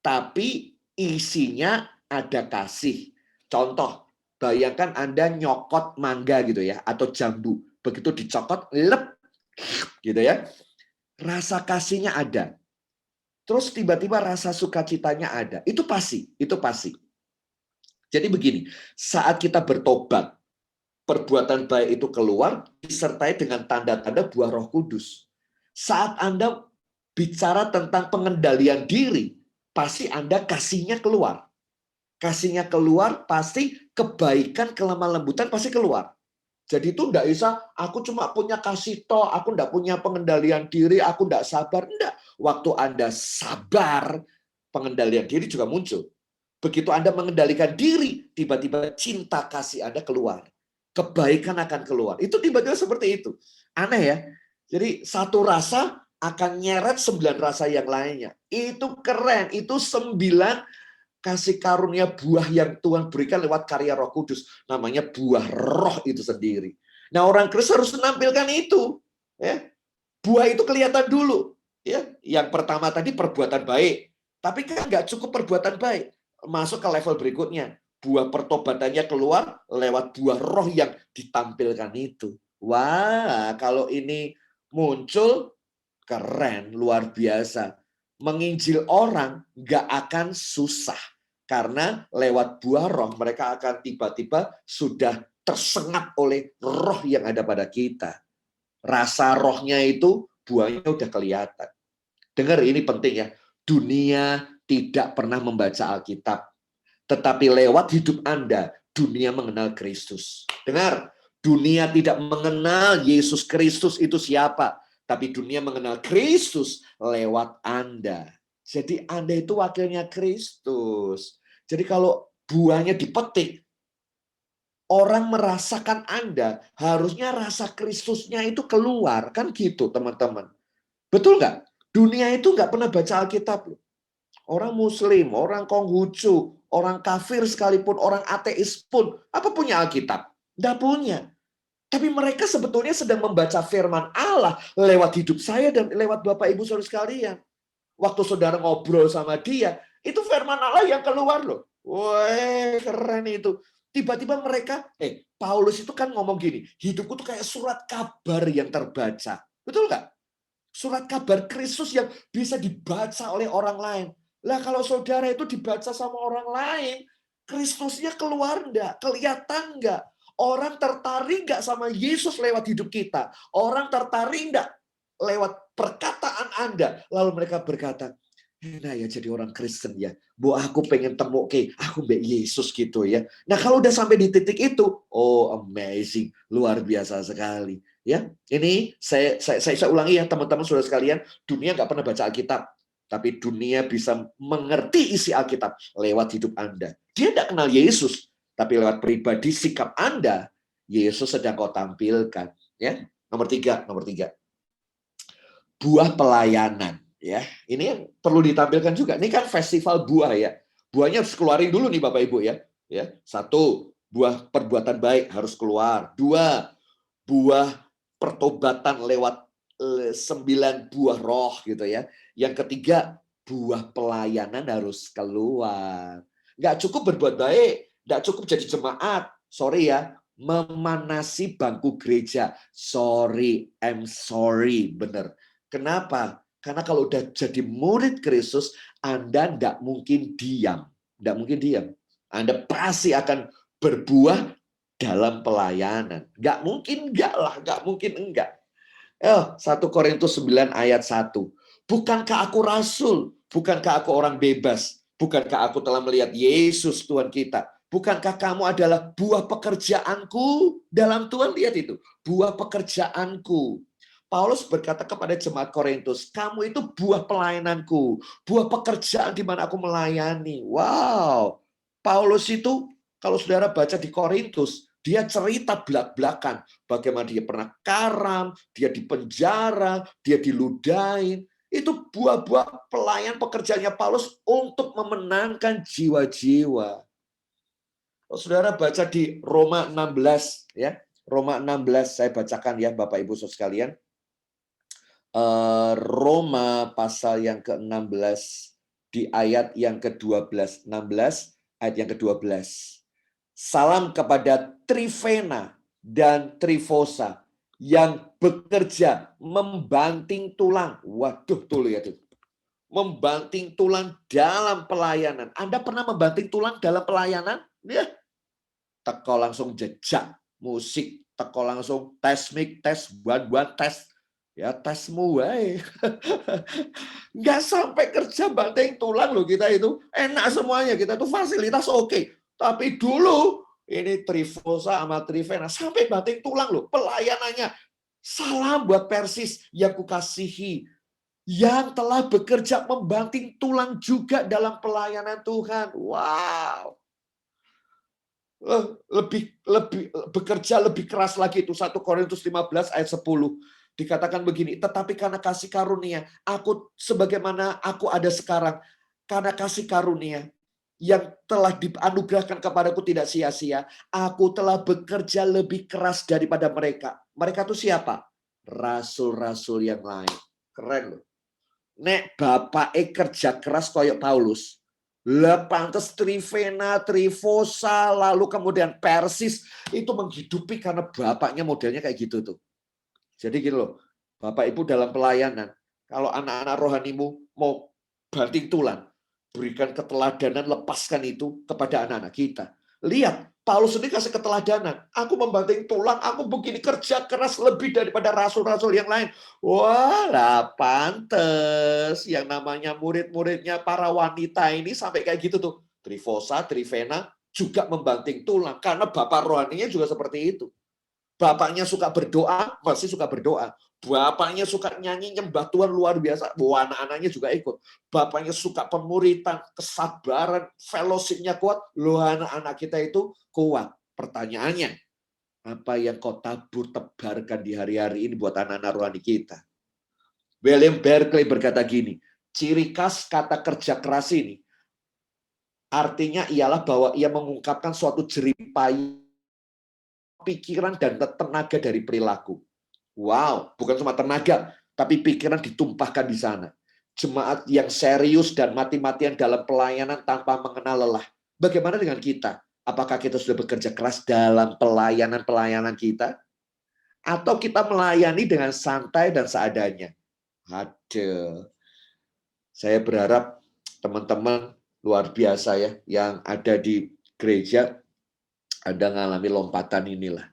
tapi isinya ada kasih. Contoh, bayangkan Anda nyokot mangga gitu ya, atau jambu. Begitu dicokot, lep, gitu ya. Rasa kasihnya ada. Terus tiba-tiba rasa sukacitanya ada. Itu pasti. Jadi begini, saat kita bertobat, perbuatan baik itu keluar, disertai dengan tanda-tanda buah Roh Kudus. Saat Anda bicara tentang pengendalian diri, pasti Anda kasihnya keluar. Kasihnya keluar, pasti kebaikan, kelemah lembutan pasti keluar. Jadi itu enggak bisa, aku cuma punya kasih toh, aku enggak punya pengendalian diri, aku enggak sabar. Enggak. Waktu Anda sabar, pengendalian diri juga muncul. Begitu Anda mengendalikan diri, tiba-tiba cinta kasih Anda keluar. kebaikan akan keluar. Itu tiba-tiba seperti itu. Aneh ya. Jadi satu rasa akan nyeret 9 rasa yang lainnya. Itu keren. Itu 9 kasih karunia buah yang Tuhan berikan lewat karya Roh Kudus. Namanya buah roh itu sendiri. Nah, orang Kristen harus menampilkan itu. Ya. Buah itu kelihatan dulu. Ya. Yang pertama tadi perbuatan baik. Tapi kan nggak cukup perbuatan baik. Masuk ke level berikutnya. Buah pertobatannya keluar lewat buah roh yang ditampilkan itu. Wah, kalau ini muncul, keren, luar biasa. Menginjil orang nggak akan susah. Karena lewat buah roh mereka akan tiba-tiba sudah tersengat oleh roh yang ada pada kita. Rasa rohnya itu buahnya udah kelihatan. Dengar, ini penting ya. Dunia tidak pernah membaca Alkitab. Tetapi lewat hidup Anda, dunia mengenal Kristus. Dengar, dunia tidak mengenal Yesus Kristus itu siapa. Tapi dunia mengenal Kristus lewat Anda. Jadi Anda itu wakilnya Kristus. Jadi kalau buahnya dipetik, orang merasakan Anda, harusnya rasa Kristusnya itu keluar. Kan gitu teman-teman. Betul nggak? Dunia itu nggak pernah baca Alkitab loh. Orang Muslim, orang Konghucu, orang kafir sekalipun, orang ateis pun, apa punya Alkitab? Nggak punya. Tapi mereka sebetulnya sedang membaca firman Allah lewat hidup saya dan lewat Bapak Ibu Saudara sekalian. Waktu saudara ngobrol sama dia, itu firman Allah yang keluar loh. Wah, keren itu. Tiba-tiba mereka, Paulus itu kan ngomong gini, hidupku tuh kayak surat kabar yang terbaca. Betul nggak? Surat kabar Kristus yang bisa dibaca oleh orang lain. Lah kalau saudara itu dibaca sama orang lain, Kristusnya keluar enggak? Kelihatan enggak? Orang tertarik enggak sama Yesus lewat hidup kita? Orang tertarik enggak lewat perkataan Anda? Lalu mereka berkata, enak ya jadi orang Kristen ya. Bu, aku pengen temu aku mbak Yesus gitu ya. Nah kalau udah sampai di titik itu, oh amazing, luar biasa sekali. Ya, ini saya ulangi ya teman-teman saudara sekalian, dunia nggak pernah baca Alkitab, tapi dunia bisa mengerti isi Alkitab lewat hidup Anda. Dia nggak kenal Yesus, tapi lewat pribadi sikap Anda, Yesus sedang kau tampilkan. Ya, nomor tiga, buah pelayanan. Ya, ini yang perlu ditampilkan juga. Ini kan festival buah ya. Buahnya harus keluarin dulu nih Bapak Ibu ya. Ya, 1, buah perbuatan baik harus keluar. 2, buah pertobatan lewat 9 buah roh gitu ya. Yang ketiga, buah pelayanan harus keluar. Nggak cukup berbuat baik, nggak cukup jadi jemaat. Sorry ya, memanasi bangku gereja. I'm sorry, bener. Kenapa? Karena kalau udah jadi murid Kristus, Anda nggak mungkin diam. Nggak mungkin diam. Anda pasti akan berbuah dalam pelayanan. Nggak mungkin enggak lah, nggak mungkin enggak. 1 Korintus 9 ayat 1. Bukankah aku rasul? Bukankah aku orang bebas? Bukankah aku telah melihat Yesus Tuhan kita? Bukankah kamu adalah buah pekerjaanku dalam Tuhan? Lihat itu, buah pekerjaanku. Paulus berkata kepada jemaat Korintus, kamu itu buah pelayananku, buah pekerjaan di mana aku melayani. Wow, Paulus itu kalau saudara baca di Korintus, dia cerita belak-belakan bagaimana dia pernah karam, dia dipenjara, dia diludahin. Itu buah-buah pelayan pekerjaannya Paulus untuk memenangkan jiwa-jiwa. Kalau saudara baca di Roma 16, ya, Roma 16 saya bacakan ya Bapak Ibu Saudara sekalian. Roma pasal yang ke-16 di ayat yang ke-12, 16 ayat yang ke-12. Salam kepada Trifena dan Trifosa yang bekerja membanting tulang. Waduh, tuh lihat itu. Membanting tulang dalam pelayanan. Anda pernah membanting tulang dalam pelayanan? Ya. Teko langsung jejak musik, teko langsung tes mic, tes buat tes. Ya tesmu wae. Nggak sampai kerja banting tulang loh kita itu. Enak semuanya, kita tuh fasilitas oke. Tapi dulu ini Trifosa sama Trifena sampai banting tulang loh pelayanannya. Salam buat Persis yang kukasihi, yang telah bekerja membanting tulang juga dalam pelayanan Tuhan. Wow. bekerja lebih keras lagi. Itu 1 Korintus 15 ayat 10. Dikatakan begini, tetapi karena kasih karunia, aku sebagaimana aku ada sekarang, karena kasih karunia yang telah dianugerahkan kepadaku tidak sia-sia, aku telah bekerja lebih keras daripada mereka. Mereka itu siapa? Rasul-rasul yang lain. Keren loh. Nek bapake kerja keras kayak Paulus, lah pantes Trivena, Trifosa, lalu kemudian Persis itu menghidupi karena bapaknya modelnya kayak gitu tuh. Jadi gitu loh, Bapak Ibu dalam pelayanan, kalau anak-anak rohanimu mau banting tulang, berikan keteladanan, lepaskan itu kepada anak-anak kita. Lihat, Paulus ini kasih keteladanan. Aku membanting tulang, aku begini kerja keras lebih daripada rasul-rasul yang lain. Wah, lah pantes. Yang namanya murid-muridnya para wanita ini sampai kayak gitu tuh. Trifosa, Trivena juga membanting tulang. Karena bapak rohaninya juga seperti itu. Bapaknya suka berdoa, masih suka berdoa. Bapaknya suka nyanyi nyembah Tuhan luar biasa, anak-anaknya juga ikut. Bapaknya suka pemuritan, kesabaran, fellowship-nya kuat, anak-anak kita itu kuat. Pertanyaannya, apa yang kau tabur tebarkan di hari-hari ini buat anak-anak rohani kita? William Barclay berkata gini, ciri khas kata kerja keras ini, artinya ialah bahwa ia mengungkapkan suatu jeripaya pikiran dan tenaga dari perilaku. Wow, bukan cuma tenaga, tapi pikiran ditumpahkan di sana. Jemaat yang serius dan mati-matian dalam pelayanan tanpa mengenal lelah. Bagaimana dengan kita? Apakah kita sudah bekerja keras dalam pelayanan kita? Atau kita melayani dengan santai dan seadanya? Aduh. Saya berharap teman-teman luar biasa ya, yang ada di gereja, ada ngalami lompatan inilah.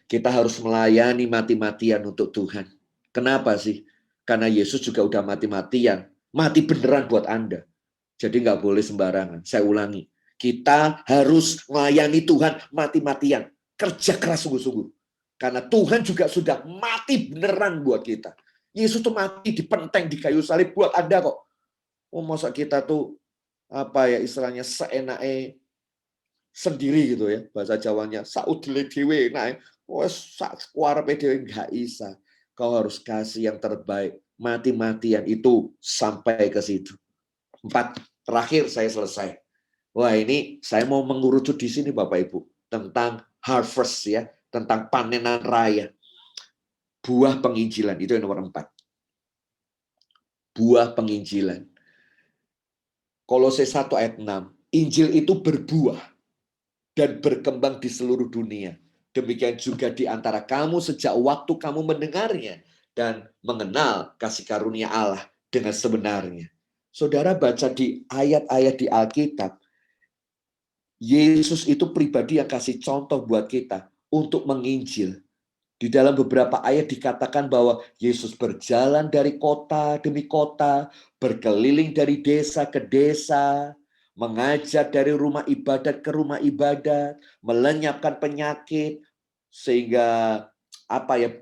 Kita harus melayani mati-matian untuk Tuhan. Kenapa sih? Karena Yesus juga udah mati-matian. Mati beneran buat Anda. Jadi nggak boleh sembarangan. Saya ulangi. Kita harus melayani Tuhan mati-matian. Kerja keras sungguh-sungguh. Karena Tuhan juga sudah mati beneran buat kita. Yesus tuh mati dipenteng di kayu salib buat Anda kok. Oh, masa kita tuh apa ya istilahnya seenake sendiri gitu ya, bahasa Jawanya saudele dhewe nah wes sak kuarepe dhewe enggak bisa. Kau harus kasih yang terbaik, mati-matian itu sampai ke situ. 4, terakhir saya selesai. Wah, ini saya mau mengurucut di sini Bapak Ibu tentang harvest ya, tentang panenan raya. Buah penginjilan itu yang nomor 4. Buah penginjilan. Kolose 1 ayat 6. Injil itu berbuah dan berkembang di seluruh dunia. Demikian juga di antara kamu sejak waktu kamu mendengarnya dan mengenal kasih karunia Allah dengan sebenarnya. Saudara baca di ayat-ayat di Alkitab, Yesus itu pribadi yang kasih contoh buat kita untuk menginjil. Di dalam beberapa ayat dikatakan bahwa Yesus berjalan dari kota demi kota, berkeliling dari desa ke desa, mengajar dari rumah ibadat ke rumah ibadat, melenyapkan penyakit, sehingga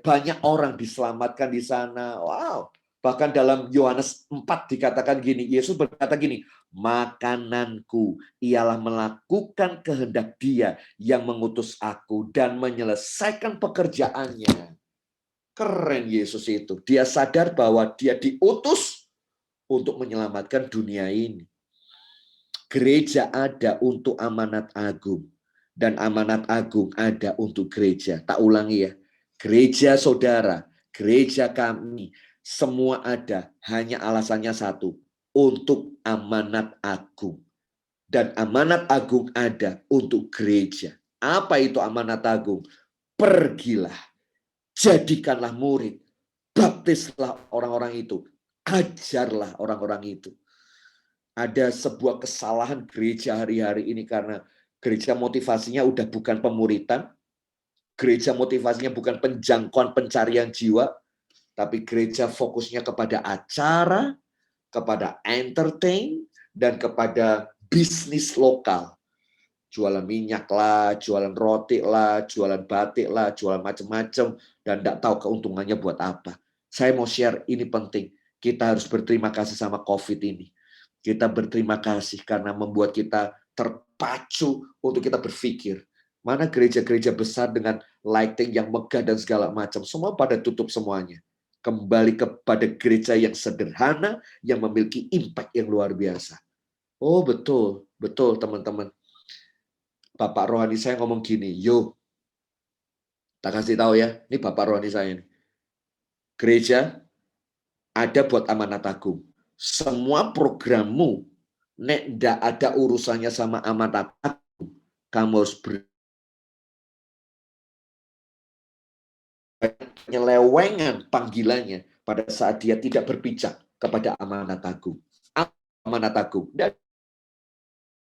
banyak orang diselamatkan di sana. Wow. Bahkan dalam Yohanes 4 dikatakan gini, Yesus berkata gini, makananku ialah melakukan kehendak Dia yang mengutus aku dan menyelesaikan pekerjaannya. Keren Yesus itu. Dia sadar bahwa dia diutus untuk menyelamatkan dunia ini. Gereja ada untuk amanat agung. Dan amanat agung ada untuk gereja. Tak ulangi ya. Gereja saudara, gereja kami, semua ada. Hanya alasannya satu. Untuk amanat agung. Dan amanat agung ada untuk gereja. Apa itu amanat agung? Pergilah. Jadikanlah murid. Baptislah orang-orang itu. Ajarlah orang-orang itu. Ada sebuah kesalahan gereja hari-hari ini karena gereja motivasinya udah bukan pemuritan, gereja motivasinya bukan penjangkauan pencarian jiwa, tapi gereja fokusnya kepada acara, kepada entertain, dan kepada bisnis lokal. Jualan minyak lah, jualan roti lah, jualan batik lah, jualan macam-macam, dan tidak tahu keuntungannya buat apa. Saya mau share, ini penting. Kita harus berterima kasih sama COVID ini. Kita berterima kasih karena membuat kita terpacu untuk kita berpikir. Mana gereja-gereja besar dengan lighting yang megah dan segala macam. Semua pada tutup semuanya. Kembali kepada gereja yang sederhana, yang memiliki impact yang luar biasa. Oh betul, betul teman-teman. Bapak rohani saya ngomong gini, yo, tak kasih tahu ya, ini Bapak rohani saya nih. Gereja ada buat amanat agung. Semua programmu, nek ndak ada urusannya sama amanat agung, kamu harus penyelewengan panggilannya pada saat dia tidak berpijak kepada amanat agung. Amanat agung dan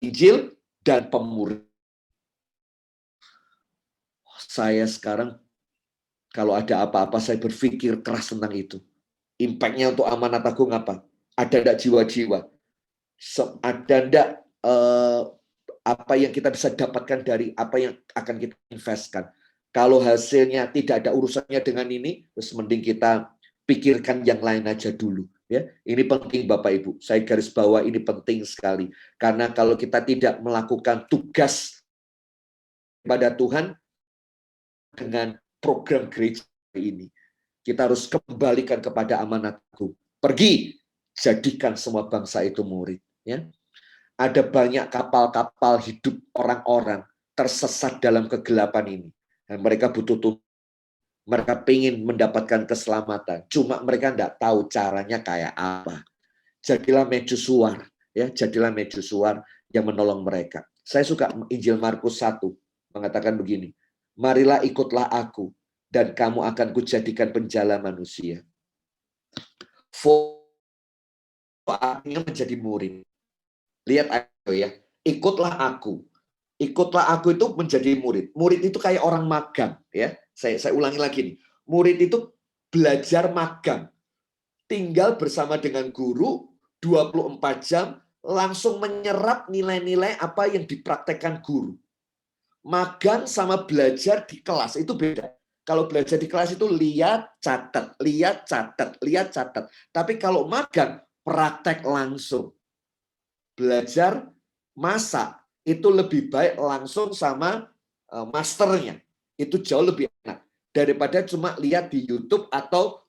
Injil dan pemurid. Saya sekarang kalau ada apa-apa saya berpikir keras tentang itu. Impact-nya untuk amanat agung apa? Ada enggak jiwa-jiwa? Ada enggak apa yang kita bisa dapatkan dari apa yang akan kita investkan? Kalau hasilnya tidak ada urusannya dengan ini, terus mending kita pikirkan yang lain aja dulu. Ya, ini penting Bapak Ibu. Saya garis bawah ini penting sekali. Karena kalau kita tidak melakukan tugas pada Tuhan dengan program gereja ini, kita harus kembalikan kepada amanat agung. Pergi, jadikan semua bangsa itu murid. Ya, ada banyak kapal-kapal hidup orang-orang tersesat dalam kegelapan ini. Dan mereka butuh Tuhan. Mereka ingin mendapatkan keselamatan. Cuma mereka tidak tahu caranya kayak apa. Jadilah mercusuar. Ya, jadilah mercusuar yang menolong mereka. Saya suka Injil Markus 1 mengatakan begini. Marilah ikutlah aku dan kamu akan kujadikan penjala manusia. Artinya menjadi murid. Lihat ayo ya. Ikutlah aku. Ikutlah aku itu menjadi murid. Murid itu kayak orang magang, ya. Saya ulangi lagi nih. Murid itu belajar magang. Tinggal bersama dengan guru 24 jam langsung menyerap nilai-nilai apa yang dipraktekkan guru. Magang sama belajar di kelas itu beda. Kalau belajar di kelas itu lihat, catat, lihat, catat, lihat, catat. Tapi kalau magang praktek langsung. Belajar masak itu lebih baik langsung sama masternya. Itu jauh lebih enak daripada cuma lihat di YouTube atau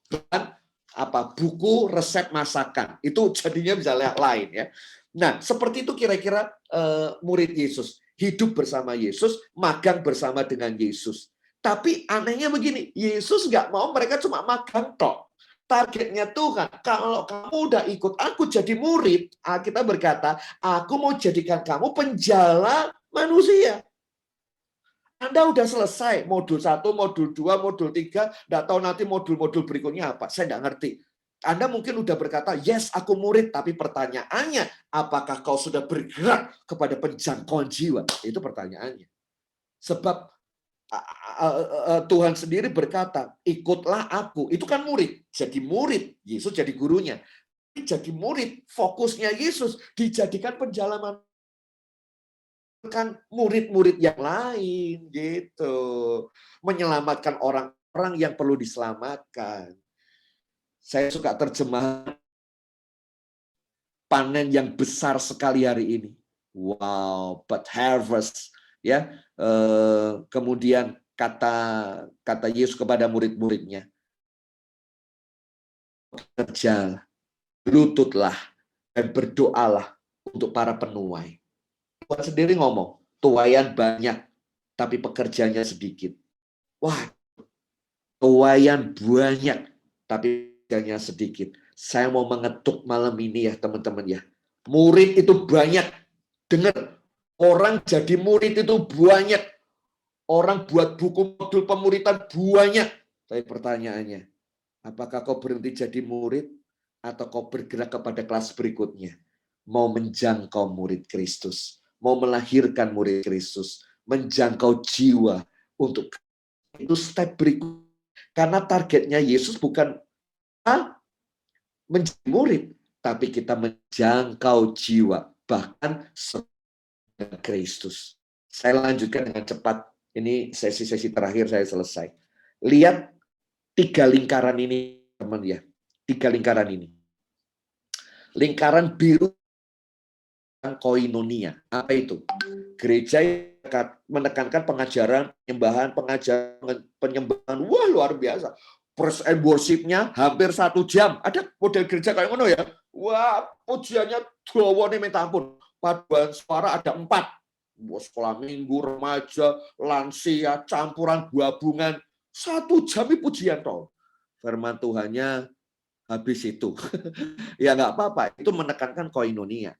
buku resep masakan. Itu jadinya bisa lain ya. Nah, seperti itu kira-kira murid Yesus, hidup bersama Yesus, magang bersama dengan Yesus. Tapi anehnya begini, Yesus nggak mau mereka cuma magang tok. Targetnya Tuhan, kalau kamu udah ikut aku jadi murid, kita berkata, aku mau jadikan kamu penjala manusia. Anda udah selesai, modul 1, modul 2, modul 3, nggak tahu nanti modul-modul berikutnya apa, saya nggak ngerti. Anda mungkin udah berkata, yes aku murid, tapi pertanyaannya, apakah kau sudah bergerak kepada penjangkauan jiwa? Itu pertanyaannya. Sebab Tuhan sendiri berkata, ikutlah aku. Itu kan murid. Jadi murid. Yesus jadi gurunya. Jadi murid. Fokusnya Yesus dijadikan penjalanan kan murid-murid yang lain. Gitu. Menyelamatkan orang-orang yang perlu diselamatkan. Saya suka terjemahan panen yang besar sekali hari ini. Wow, but harvest. Ya, kemudian kata Yesus kepada murid-muridnya, kerja, lututlah dan berdoalah untuk para penuai. Tuhan sendiri ngomong, tuaian banyak, tapi pekerjanya sedikit. Wah, tuaian banyak, tapi pekerjanya sedikit. Saya mau mengetuk malam ini ya teman-teman ya. Murid itu banyak. Dengar, orang jadi murid itu banyak. Orang buat buku modul pemuridan banyak. Tapi pertanyaannya, apakah kau berhenti jadi murid atau kau bergerak kepada kelas berikutnya? Mau menjangkau murid Kristus, mau melahirkan murid Kristus, menjangkau jiwa untuk itu step berikut. Karena targetnya Yesus bukan menjadi murid, tapi kita menjangkau jiwa, bahkan Kristus. Saya lanjutkan dengan cepat. Ini sesi-sesi terakhir saya selesai. Lihat 3 lingkaran ini, teman ya. 3 lingkaran ini. Lingkaran biru koinonia. Apa itu? Gereja yang menekankan pengajaran, penyembahan. Wah, luar biasa. Praise and worship-nya hampir 1 jam. Ada model gereja kayak ngono ya. Wah, pujiannya dawane minta ampun. Paduan suara ada 4. Sekolah minggu, remaja, lansia, campuran gabungan. 1 jam ini pujian toh. Firman Tuhannya habis itu. Ya nggak apa-apa, itu menekankan koinonia.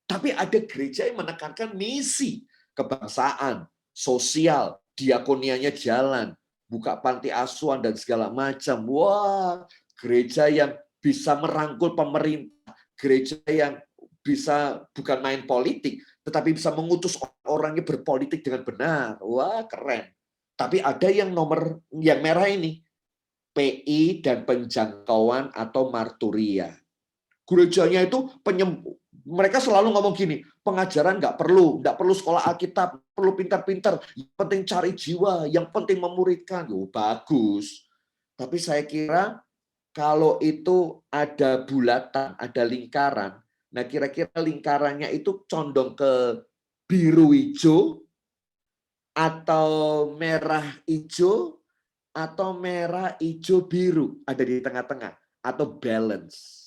Tapi ada gereja yang menekankan misi, kebangsaan, sosial, diakonianya jalan, buka panti asuhan dan segala macam. Wah, gereja yang bisa merangkul pemerintah, gereja yang bisa bukan main politik, tetapi bisa mengutus orangnya berpolitik dengan benar. Wah, keren. Tapi ada yang merah ini, PI dan penjangkauan atau marturia. Gerejanya itu mereka selalu ngomong gini, pengajaran nggak perlu sekolah Alkitab, perlu pintar-pintar, yang penting cari jiwa, yang penting memuridkan. Bagus. Tapi saya kira kalau itu ada bulatan, ada lingkaran, nah kira-kira lingkarannya itu condong ke biru hijau, atau merah hijau, atau merah hijau biru, ada di tengah-tengah, atau balance.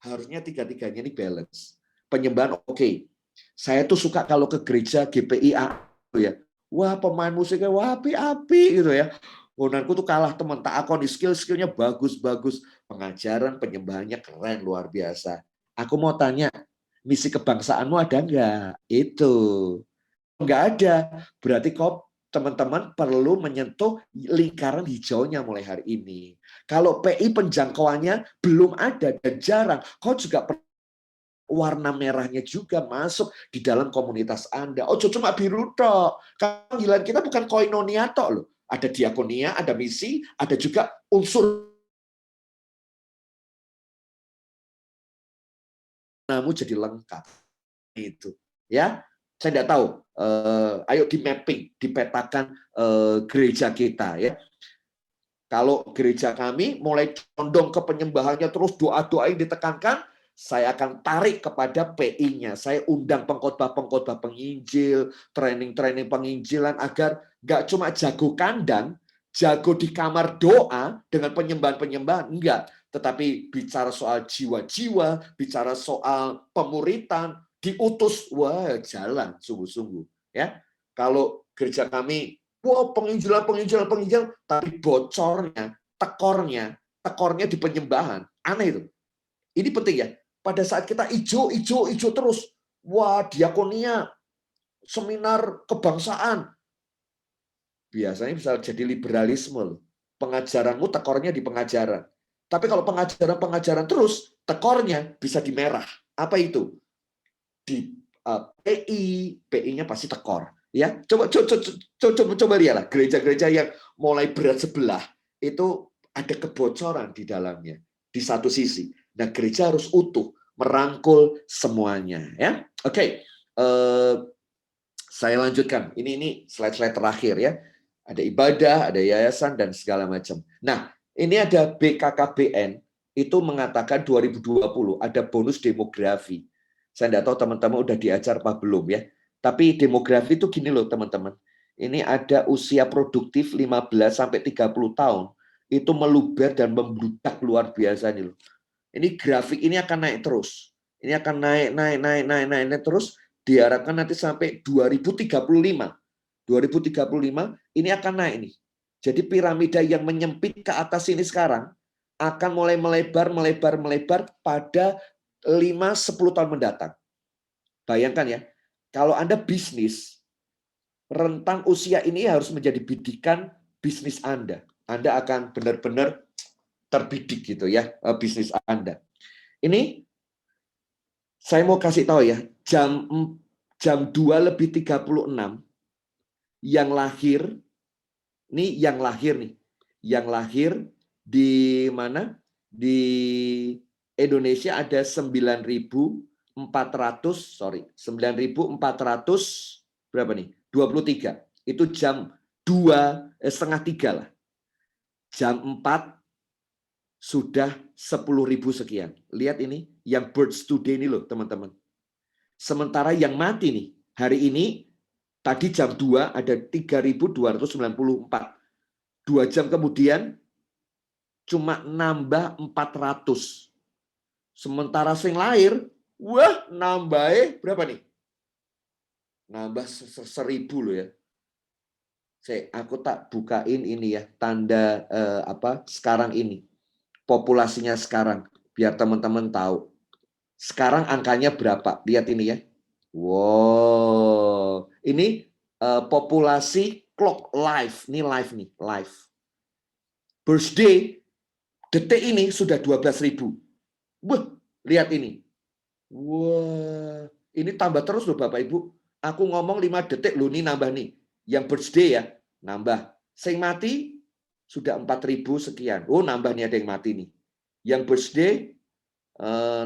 Harusnya tiga-tiganya ini balance. Penyembahan oke. Saya tuh suka kalau ke gereja GPIA ya. Wah, pemain musiknya wah api-api gitu ya. Bonanku tuh kalah teman, tak akoni skillnya bagus-bagus. Pengajaran, penyembahannya keren, luar biasa. Aku mau tanya, misi kebangsaanmu ada enggak? Itu. Enggak ada. Berarti kau teman-teman perlu menyentuh lingkaran hijaunya mulai hari ini. Kalau PI penjangkauannya belum ada dan jarang, kau juga warna merahnya juga masuk di dalam komunitas Anda. Oh, cuma biru tok. Panggilan kita bukan koinonia tok loh. Ada diakonia, ada misi, ada juga unsur namu jadi lengkap. Itu, ya. Saya tidak tahu. Ayo di mapping, dipetakan gereja kita, ya. Kalau gereja kami mulai condong ke penyembahannya terus doa-doa yang ditekankan, saya akan tarik kepada PI-nya. Saya undang pengkhotbah-pengkhotbah penginjil, training-training penginjilan agar nggak cuma jago kandang, jago di kamar doa dengan penyembahan-penyembahan, enggak. Tetapi bicara soal jiwa-jiwa, bicara soal pemuritan, diutus, wah jalan sungguh-sungguh. Ya, kalau gereja kami wah, penginjilan, tapi bocornya, tekornya di penyembahan. Aneh itu. Ini penting ya. Pada saat kita hijau terus. Wah, diakonia, seminar kebangsaan. Biasanya bisa jadi liberalisme. Pengajaranmu tekornya di pengajaran. Tapi kalau pengajaran terus, tekornya bisa di merah. Apa itu? Di PI-nya pasti tekor. Ya, coba lihatlah gereja-gereja yang mulai berat sebelah itu ada kebocoran di dalamnya di satu sisi. Nah, gereja harus utuh merangkul semuanya. Ya, oke. Saya lanjutkan. Ini slide-slide terakhir ya. Ada ibadah, ada yayasan dan segala macam. Nah, ini ada BKKBN itu mengatakan 2020 ada bonus demografi. Saya tidak tahu teman-teman udah diajar apa belum ya. Tapi demografi itu gini loh teman-teman. Ini ada usia produktif 15 sampai 30 tahun. Itu meluber dan membludak luar biasa nih loh. Ini grafik ini akan naik terus. Ini akan naik terus. Diharapkan nanti sampai 2035. 2035 ini akan naik nih. Jadi piramida yang menyempit ke atas ini sekarang akan mulai melebar pada 5-10 tahun mendatang. Bayangkan ya. Kalau Anda bisnis, rentang usia ini harus menjadi bidikan bisnis Anda. Anda akan benar-benar terbidik gitu ya, bisnis Anda. Ini saya mau kasih tahu ya, jam 2:36 yang lahir di mana? Di Indonesia ada 9.400 berapa nih? 23. Itu jam 2:30 lah. Jam 4 sudah 10.000 sekian. Lihat ini yang births today ini loh, teman-teman. Sementara yang mati nih, hari ini, tadi jam 2 ada 3.294. 2 jam kemudian, cuma nambah 400. Sementara sing lahir, wah nambah berapa nih? Nambah 1.000 loh ya. Aku tak bukain ini ya, tanda sekarang ini. Populasinya sekarang, biar teman-teman tahu. Sekarang angkanya berapa? Lihat ini ya. Wow, ini populasi clock live. Ini live nih, live. Birthday, detik ini sudah 12.000. Wah, lihat ini. Wah, ini tambah terus loh Bapak Ibu. Aku ngomong 5 detik loh, ini nambah nih. Yang birthday ya, nambah. Sing mati sudah 4.000 sekian. Oh, nambah nih, ada yang mati nih. Yang birthday,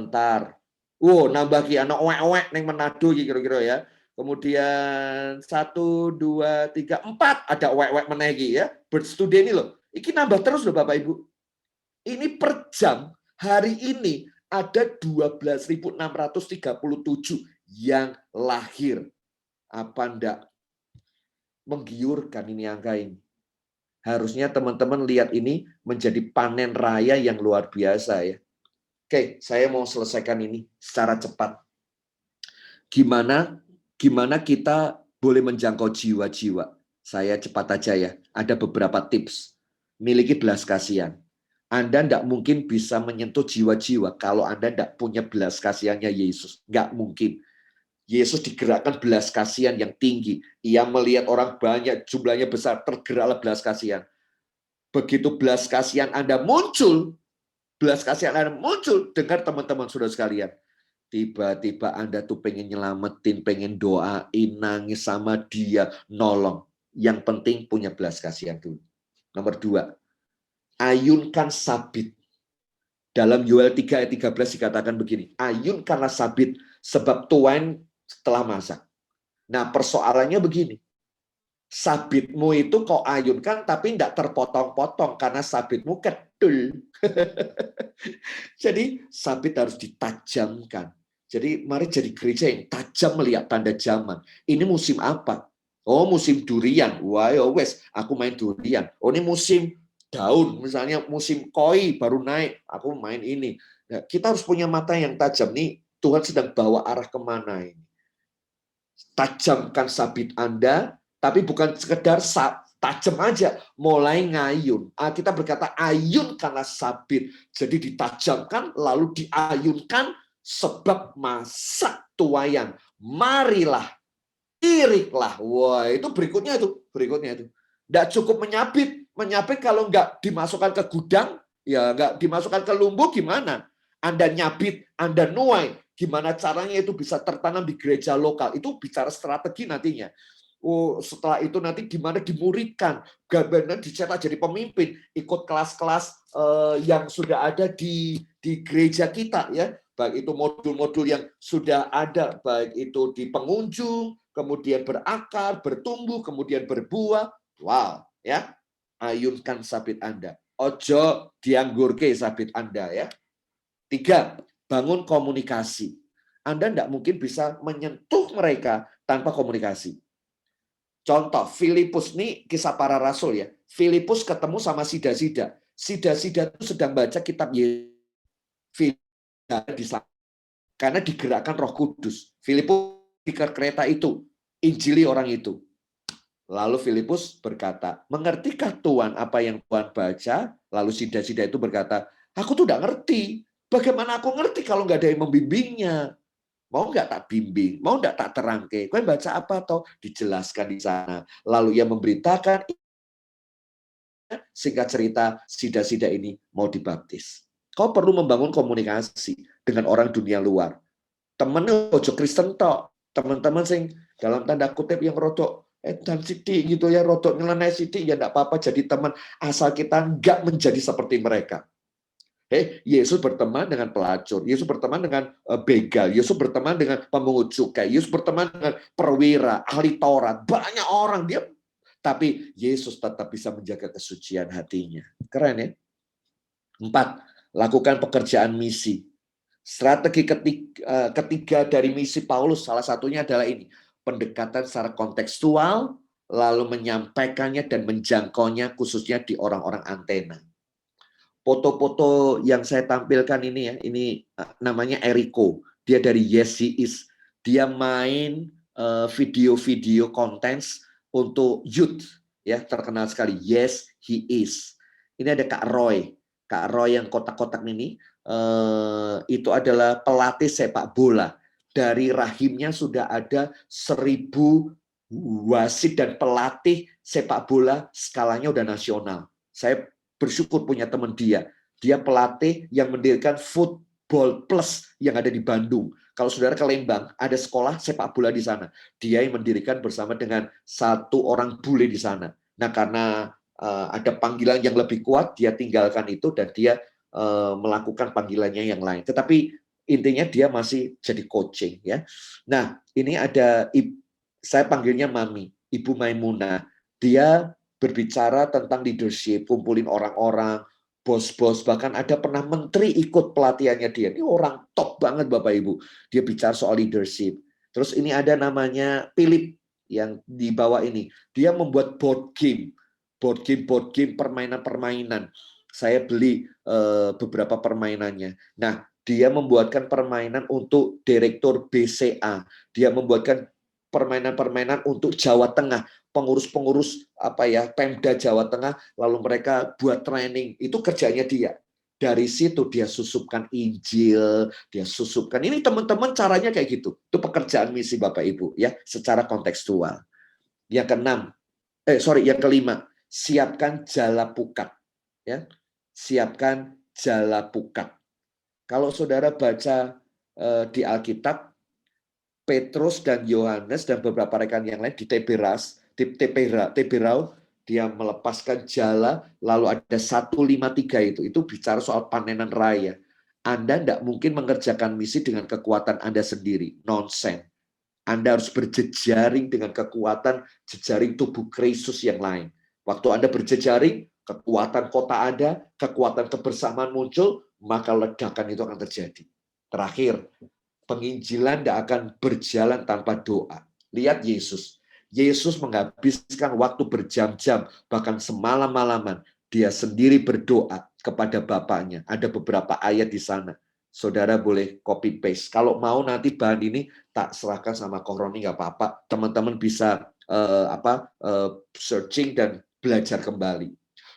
ntar. Oh, nambah ki anak owek-owek neng Manado kira-kira ya. Kemudian 1, 2, 3, 4 ada owek-owek menegi ya. Birthday ini loh. Ini nambah terus loh Bapak Ibu. Ini per jam hari ini ada 12.637 yang lahir. Apa enggak menggiurkan ini angka ini? Harusnya teman-teman lihat ini menjadi panen raya yang luar biasa ya. Oke, saya mau selesaikan ini secara cepat. Gimana kita boleh menjangkau jiwa-jiwa? Saya cepat aja ya. Ada beberapa tips. Miliki belas kasihan. Anda tidak mungkin bisa menyentuh jiwa-jiwa kalau Anda tidak punya belas kasihannya Yesus. Nggak mungkin. Yesus digerakkan belas kasihan yang tinggi. Ia melihat orang banyak, jumlahnya besar, tergeraklah belas kasihan. Begitu belas kasihan Anda muncul, belas kasihan Anda muncul, dengar teman-teman saudara sekalian. Tiba-tiba Anda tuh pengen nyelamatin, pengen doain, nangis sama dia, nolong. Yang penting punya belas kasihan dulu. Nomor 2, ayunkan sabit. Dalam Yoel 3 ayat 13 dikatakan begini, ayunkanlah sabit sebab tuan telah masak. Nah persoalannya begini, sabitmu itu kau ayunkan tapi tidak terpotong-potong karena sabitmu kedul. Jadi sabit harus ditajamkan. Jadi mari jadi gereja yang tajam melihat tanda zaman. Ini musim apa? Oh musim durian. Wah wes, aku main durian. Oh ini musim daun, misalnya musim koi baru naik, aku main ini. Nah, kita harus punya mata yang tajam nih. Tuhan sedang bawa arah kemana ini? Tajamkan sabit Anda, tapi bukan sekedar tajam aja, mulai ngayun. Kita berkata ayunkanlah sabit, jadi ditajamkan lalu diayunkan sebab masa tuayan. Marilah, iriklah. Wah itu berikutnya itu. Tidak cukup menyabit kalau nggak dimasukkan ke gudang, ya nggak dimasukkan ke lumbung gimana? Anda nyabit, Anda nuai, gimana caranya itu bisa tertanam di gereja lokal? Itu bicara strategi nantinya. Oh, setelah itu nanti gimana dimuridkan, bagaimana dicetak jadi pemimpin, ikut kelas-kelas yang sudah ada di gereja kita ya, baik itu modul-modul yang sudah ada, baik itu di pengunjung, kemudian berakar, bertumbuh, kemudian berbuah. Wow, ya. Ayunkan sabit Anda. Ojo dianggurke sabit Anda ya. 3, bangun komunikasi. Anda tidak mungkin bisa menyentuh mereka tanpa komunikasi. Contoh, Filipus ini kisah para rasul ya. Filipus ketemu sama Sida-Sida. Sida-Sida itu sedang baca kitab Yesus. Karena digerakkan Roh Kudus. Filipus di kereta itu, injili orang itu. Lalu Filipus berkata, mengertikah Tuhan apa yang Tuhan baca? Lalu Sida-Sida itu berkata, aku tuh tidak ngerti. Bagaimana aku ngerti kalau nggak ada yang membimbingnya? Mau nggak tak bimbing? Mau nggak tak terangke? Kau baca apa toh? Dijelaskan di sana. Lalu ia memberitakan, singkat cerita, Sida-Sida ini mau dibaptis. Kau perlu membangun komunikasi dengan orang dunia luar. Temennya ojo Kristen tok. Teman-teman sing dalam tanda kutip yang rodok dan sidik gitu ya, rodok nyeleneh sidik ya enggak apa-apa jadi teman asal kita enggak menjadi seperti mereka. Yesus berteman dengan pelacur, Yesus berteman dengan begal, Yesus berteman dengan pemungut cukai, Yesus berteman dengan perwira, ahli Taurat, banyak orang dia, tapi Yesus tetap bisa menjaga kesucian hatinya. Keren ya. 4, lakukan pekerjaan misi. Strategi ketiga dari misi Paulus salah satunya adalah ini, pendekatan secara kontekstual, lalu menyampaikannya dan menjangkaunya khususnya di orang-orang antena. Foto-foto yang saya tampilkan ini ya, ini namanya Eriko. Dia dari Yes He Is. Dia main video-video contents untuk youth, ya terkenal sekali. Yes He Is. Ini ada Kak Roy. Kak Roy yang kotak-kotak ini itu adalah pelatih sepak bola. Dari rahimnya sudah ada 1.000 wasit dan pelatih sepak bola, skalanya udah nasional. Saya bersyukur punya teman dia. Dia pelatih yang mendirikan Football Plus yang ada di Bandung. Kalau saudara ke Lembang, ada sekolah sepak bola di sana. Dia yang mendirikan bersama dengan satu orang bule di sana. Nah, karena ada panggilan yang lebih kuat, dia tinggalkan itu dan dia melakukan panggilannya yang lain. Tetapi intinya dia masih jadi coaching, ya. Nah, ini ada saya panggilnya Mami, Ibu Maimunah. Dia berbicara tentang leadership, kumpulin orang-orang, bos-bos, bahkan ada pernah menteri ikut pelatihannya dia. Ini orang top banget Bapak Ibu. Dia bicara soal leadership. Terus ini ada namanya Philip yang di bawah ini. Dia membuat board game, permainan-permainan. Saya beli beberapa permainannya. Nah, dia membuatkan permainan untuk direktur BCA. Dia membuatkan permainan-permainan untuk Jawa Tengah, pengurus-pengurus Pemda Jawa Tengah, lalu mereka buat training. Itu kerjanya dia. Dari situ dia susupkan Injil, dia susupkan. Ini teman-teman caranya kayak gitu. Itu pekerjaan misi Bapak Ibu ya, secara kontekstual. Yang kelima, siapkan jala pukat. Ya. Siapkan jala pukat. Kalau saudara baca di Alkitab, Petrus dan Yohanes dan beberapa rekan yang lain di Teberau, dia melepaskan jala, lalu ada 153 itu bicara soal panenan raya. Anda tidak mungkin mengerjakan misi dengan kekuatan Anda sendiri, nonsen. Anda harus berjejaring dengan kekuatan jejaring tubuh Kristus yang lain. Waktu Anda berjejaring, kekuatan kota ada, kekuatan kebersamaan muncul, maka ledakan itu akan terjadi. Terakhir, penginjilan tidak akan berjalan tanpa doa. Lihat Yesus. Yesus menghabiskan waktu berjam-jam, bahkan semalam-malaman. Dia sendiri berdoa kepada Bapaknya. Ada beberapa ayat di sana. Saudara boleh copy paste. Kalau mau nanti bahan ini tak serahkan sama Kohroni, nggak apa-apa. Teman-teman bisa searching dan belajar kembali.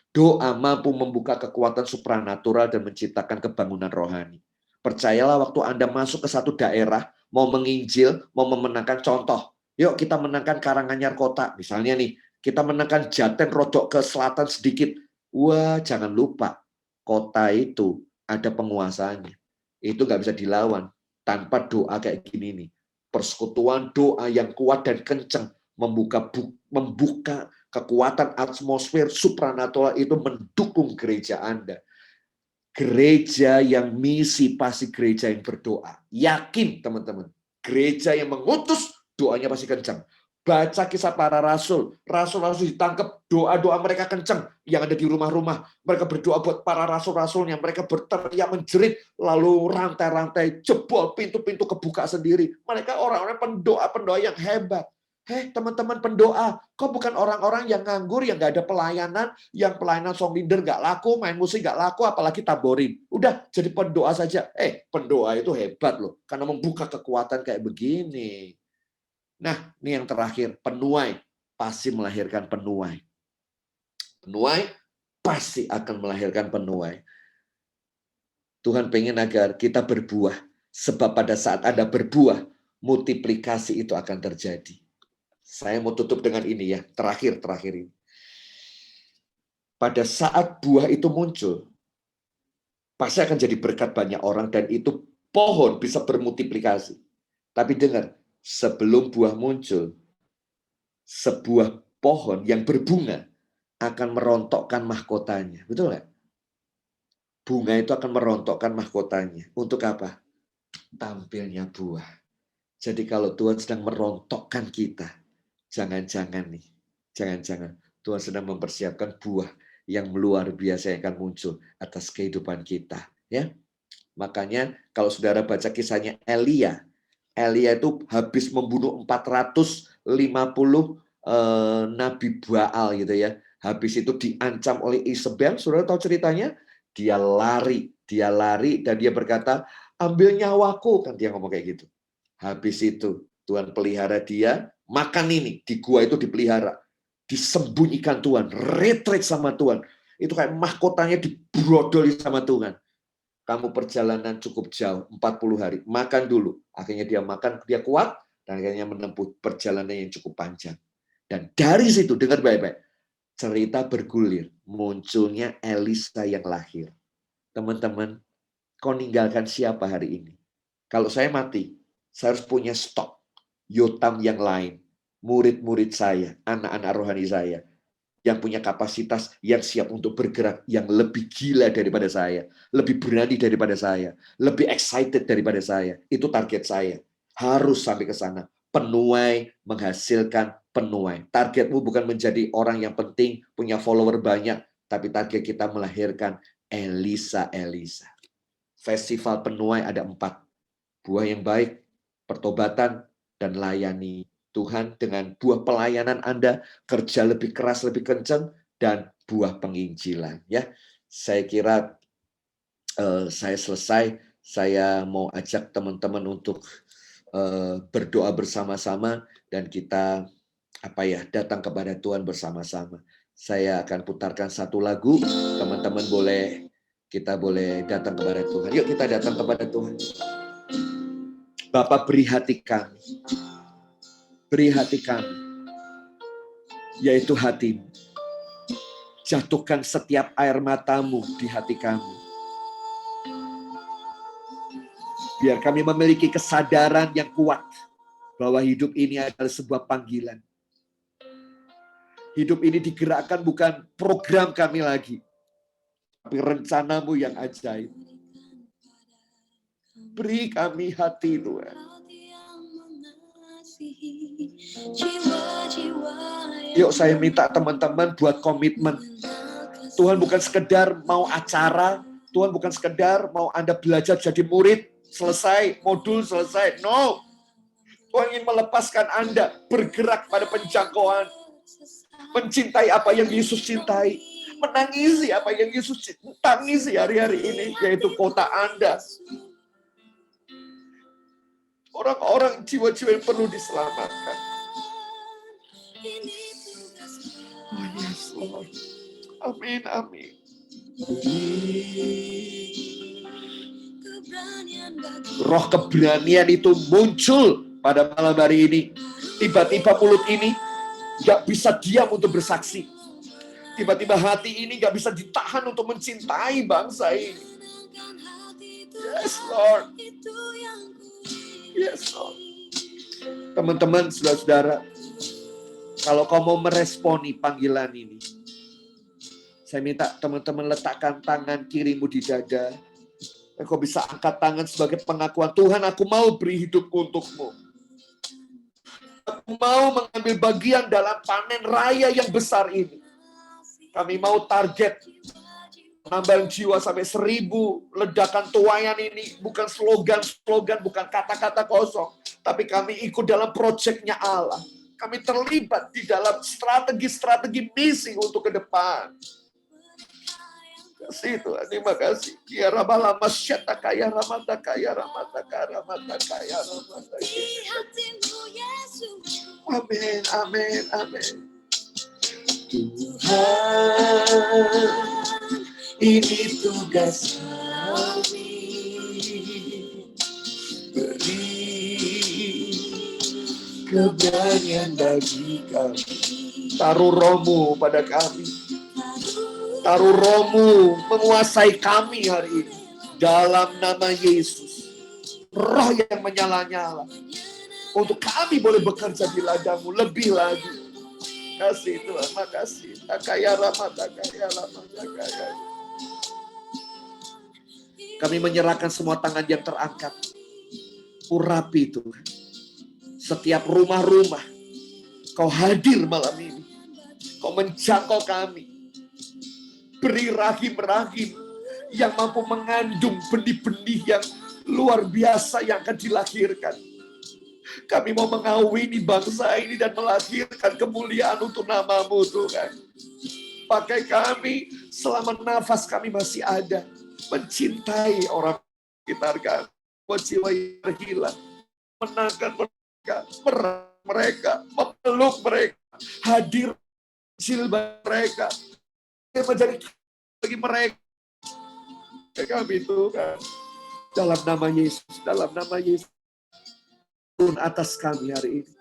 Doa mampu membuka kekuatan supranatural dan menciptakan kebangunan rohani. Percayalah waktu Anda masuk ke satu daerah, mau menginjil, mau memenangkan contoh. Yuk kita menangkan Karanganyar kota. Misalnya nih, kita menangkan Jaten rodok ke selatan sedikit. Wah, jangan lupa, kota itu ada penguasanya. Itu nggak bisa dilawan tanpa doa kayak gini nih. Persekutuan doa yang kuat dan kencang membuka kekuatan atmosfer supranatural itu mendukung gereja Anda. Gereja yang misi pasti gereja yang berdoa. Yakin teman-teman. Gereja yang mengutus doanya pasti kencang. Baca kisah para rasul. Rasul-rasul ditangkap, doa-doa mereka kencang. Yang ada di rumah-rumah. Mereka berdoa buat para rasul-rasulnya. Mereka berteriak menjerit. Lalu rantai-rantai jebol, pintu-pintu kebuka sendiri. Mereka orang-orang pendoa-pendoa yang hebat. Teman-teman pendoa, kok bukan orang-orang yang nganggur, yang nggak ada pelayanan, yang pelayanan song leader nggak laku, main musik nggak laku, apalagi taborin. Udah, jadi pendoa saja. Pendoa itu hebat loh, karena membuka kekuatan kayak begini. Nah, ini yang terakhir, penuai pasti melahirkan penuai. Penuai pasti akan melahirkan penuai. Tuhan pengen agar kita berbuah, sebab pada saat Anda berbuah, multiplikasi itu akan terjadi. Saya mau tutup dengan ini ya, terakhir ini. Pada saat buah itu muncul, pasti akan jadi berkat banyak orang dan itu pohon bisa bermultiplikasi. Tapi dengar, sebelum buah muncul, sebuah pohon yang berbunga akan merontokkan mahkotanya. Betul nggak? Bunga itu akan merontokkan mahkotanya. Untuk apa? Tampilnya buah. Jadi kalau Tuhan sedang merontokkan kita, jangan-jangan Tuhan sedang mempersiapkan buah yang luar biasa yang akan muncul atas kehidupan kita, ya. Makanya kalau saudara baca kisahnya Elia itu habis membunuh 450 Nabi Baal gitu ya. Habis itu diancam oleh Isabel, saudara tahu ceritanya? Dia lari dan dia berkata, ambil nyawaku, kan dia ngomong kayak gitu. Habis itu Tuhan pelihara dia, makan ini, di gua itu dipelihara. Disembunyikan Tuhan, retreat sama Tuhan. Itu kayak mahkotanya dibrodoli sama Tuhan. Kamu perjalanan cukup jauh, 40 hari, makan dulu. Akhirnya dia makan, dia kuat, dan akhirnya menempuh perjalanan yang cukup panjang. Dan dari situ, dengar baik-baik, cerita bergulir, munculnya Elisa yang lahir. Teman-teman, kau ninggalkan siapa hari ini? Kalau saya mati, saya harus punya stok Yotam yang lain, murid-murid saya, anak-anak rohani saya, yang punya kapasitas, yang siap untuk bergerak, yang lebih gila daripada saya, lebih berani daripada saya, lebih excited daripada saya. Itu target saya. Harus sampai ke sana. Penuai menghasilkan penuai. Targetmu bukan menjadi orang yang penting, punya follower banyak, tapi target kita melahirkan Elisa. Festival penuai ada 4. Buah yang baik, pertobatan, dan layani Tuhan dengan buah pelayanan Anda, kerja lebih keras, lebih kencang, dan buah penginjilan. Ya, saya kira saya selesai. Saya mau ajak teman-teman untuk berdoa bersama-sama dan kita datang kepada Tuhan bersama-sama. Saya akan putarkan satu lagu. Teman-teman kita boleh datang kepada Tuhan. Yuk kita datang kepada Tuhan. Bapa, beri hati kami. Beri hati kami, yaitu hatimu. Jatuhkan setiap air matamu di hati kami. Biar kami memiliki kesadaran yang kuat bahwa hidup ini adalah sebuah panggilan. Hidup ini digerakkan bukan program kami lagi, tapi rencanamu yang ajaib. Beri kami hati, Tuhan. Yuk saya minta teman-teman buat komitmen. Tuhan bukan sekedar mau acara, Tuhan bukan sekedar mau Anda belajar jadi murid, selesai, modul selesai. No. Tuhan ingin melepaskan Anda bergerak pada penjangkauan. Mencintai apa yang Yesus cintai. Menangisi apa yang Yesus tangisi hari-hari ini, yaitu kota Anda. Orang-orang jiwa-jiwa yang perlu diselamatkan. Oh yes, Lord. Amin, amin. Roh keberanian itu muncul pada malam hari ini. Tiba-tiba mulut ini gak bisa diam untuk bersaksi. Tiba-tiba hati ini gak bisa ditahan untuk mencintai bangsa ini. Yes, Lord. Yes, Lord. Teman-teman, saudara-saudara, kalau kau mau meresponi panggilan ini, saya minta teman-teman letakkan tangan kirimu di dada. Dan kau bisa angkat tangan sebagai pengakuan, Tuhan, aku mau beri hidupku untukmu. Aku mau mengambil bagian dalam panen raya yang besar ini. Kami mau target penambahan jiwa sampai 1000, ledakan tuayan ini bukan slogan-slogan, bukan kata-kata kosong, tapi kami ikut dalam proyeknya Allah. Kami terlibat di dalam strategi-strategi misi untuk ke depan. Kasih Tuhan, terima kasih. Ya Rabala masyata kaya ramata kaya ramata kaya ramata kaya ramata. Amin, amin, amin. Tuhan, ini tugas kami, beri keberanian bagi kami. Taruh rohmu pada kami. Taruh rohmu menguasai kami hari ini. Dalam nama Yesus. Roh yang menyala-nyala. Untuk kami boleh bekerja di ladangmu lebih lagi. Kasih Tuhan, makasih. Takaya rama, takaya rama, takaya. Kami menyerahkan semua tangan yang terangkat. Urapi Tuhan. Setiap rumah-rumah. Kau hadir malam ini. Kau menjangkau kami. Beri rahim-rahim. yang mampu mengandung benih-benih yang luar biasa yang akan dilahirkan. Kami mau mengawini bangsa ini dan melahirkan kemuliaan untuk nama-Mu, Tuhan. Pakai kami selama nafas kami masih ada. Mencintai orang sekitar kami. Buat jiwa yang terhilang. Menangkan mereka. Merawat mereka. Memeluk mereka. Hadir bagi mereka. Yang menjadi bagi mereka. Kami Tuhan. Dalam nama Yesus. Dalam nama Yesus. Turun atas kami hari ini.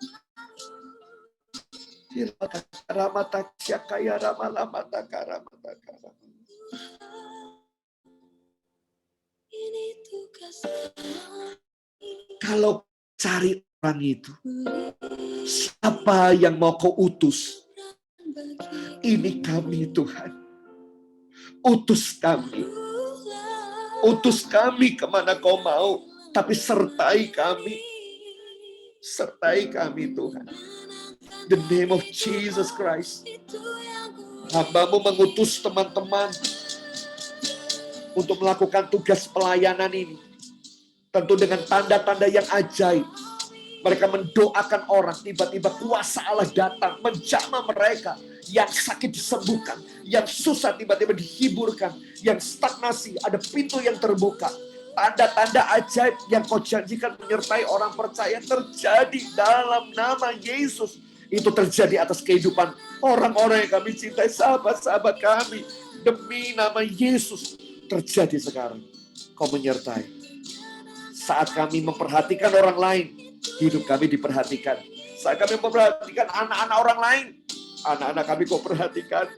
Kalau cari orang itu, siapa yang mau kau utus? Ini kami Tuhan. Utus kami. Utus kami kemana kau mau. Tapi sertai kami. Sertai kami Tuhan. The name of Jesus Christ. Hamba-Mu mengutus teman-teman untuk melakukan tugas pelayanan ini. Tentu dengan tanda-tanda yang ajaib. Mereka mendoakan orang, tiba-tiba kuasa Allah datang, menjamah mereka. Yang sakit disembuhkan, yang susah tiba-tiba dihiburkan, yang stagnasi, ada pintu yang terbuka. Tanda-tanda ajaib yang kau janjikan menyertai orang percaya terjadi dalam nama Yesus. Itu terjadi atas kehidupan orang-orang yang kami cintai, sahabat-sahabat kami. Demi nama Yesus terjadi sekarang. Kau menyertai. Saat kami memperhatikan orang lain, hidup kami diperhatikan. Saat kami memperhatikan anak-anak orang lain, anak-anak kami kau perhatikan.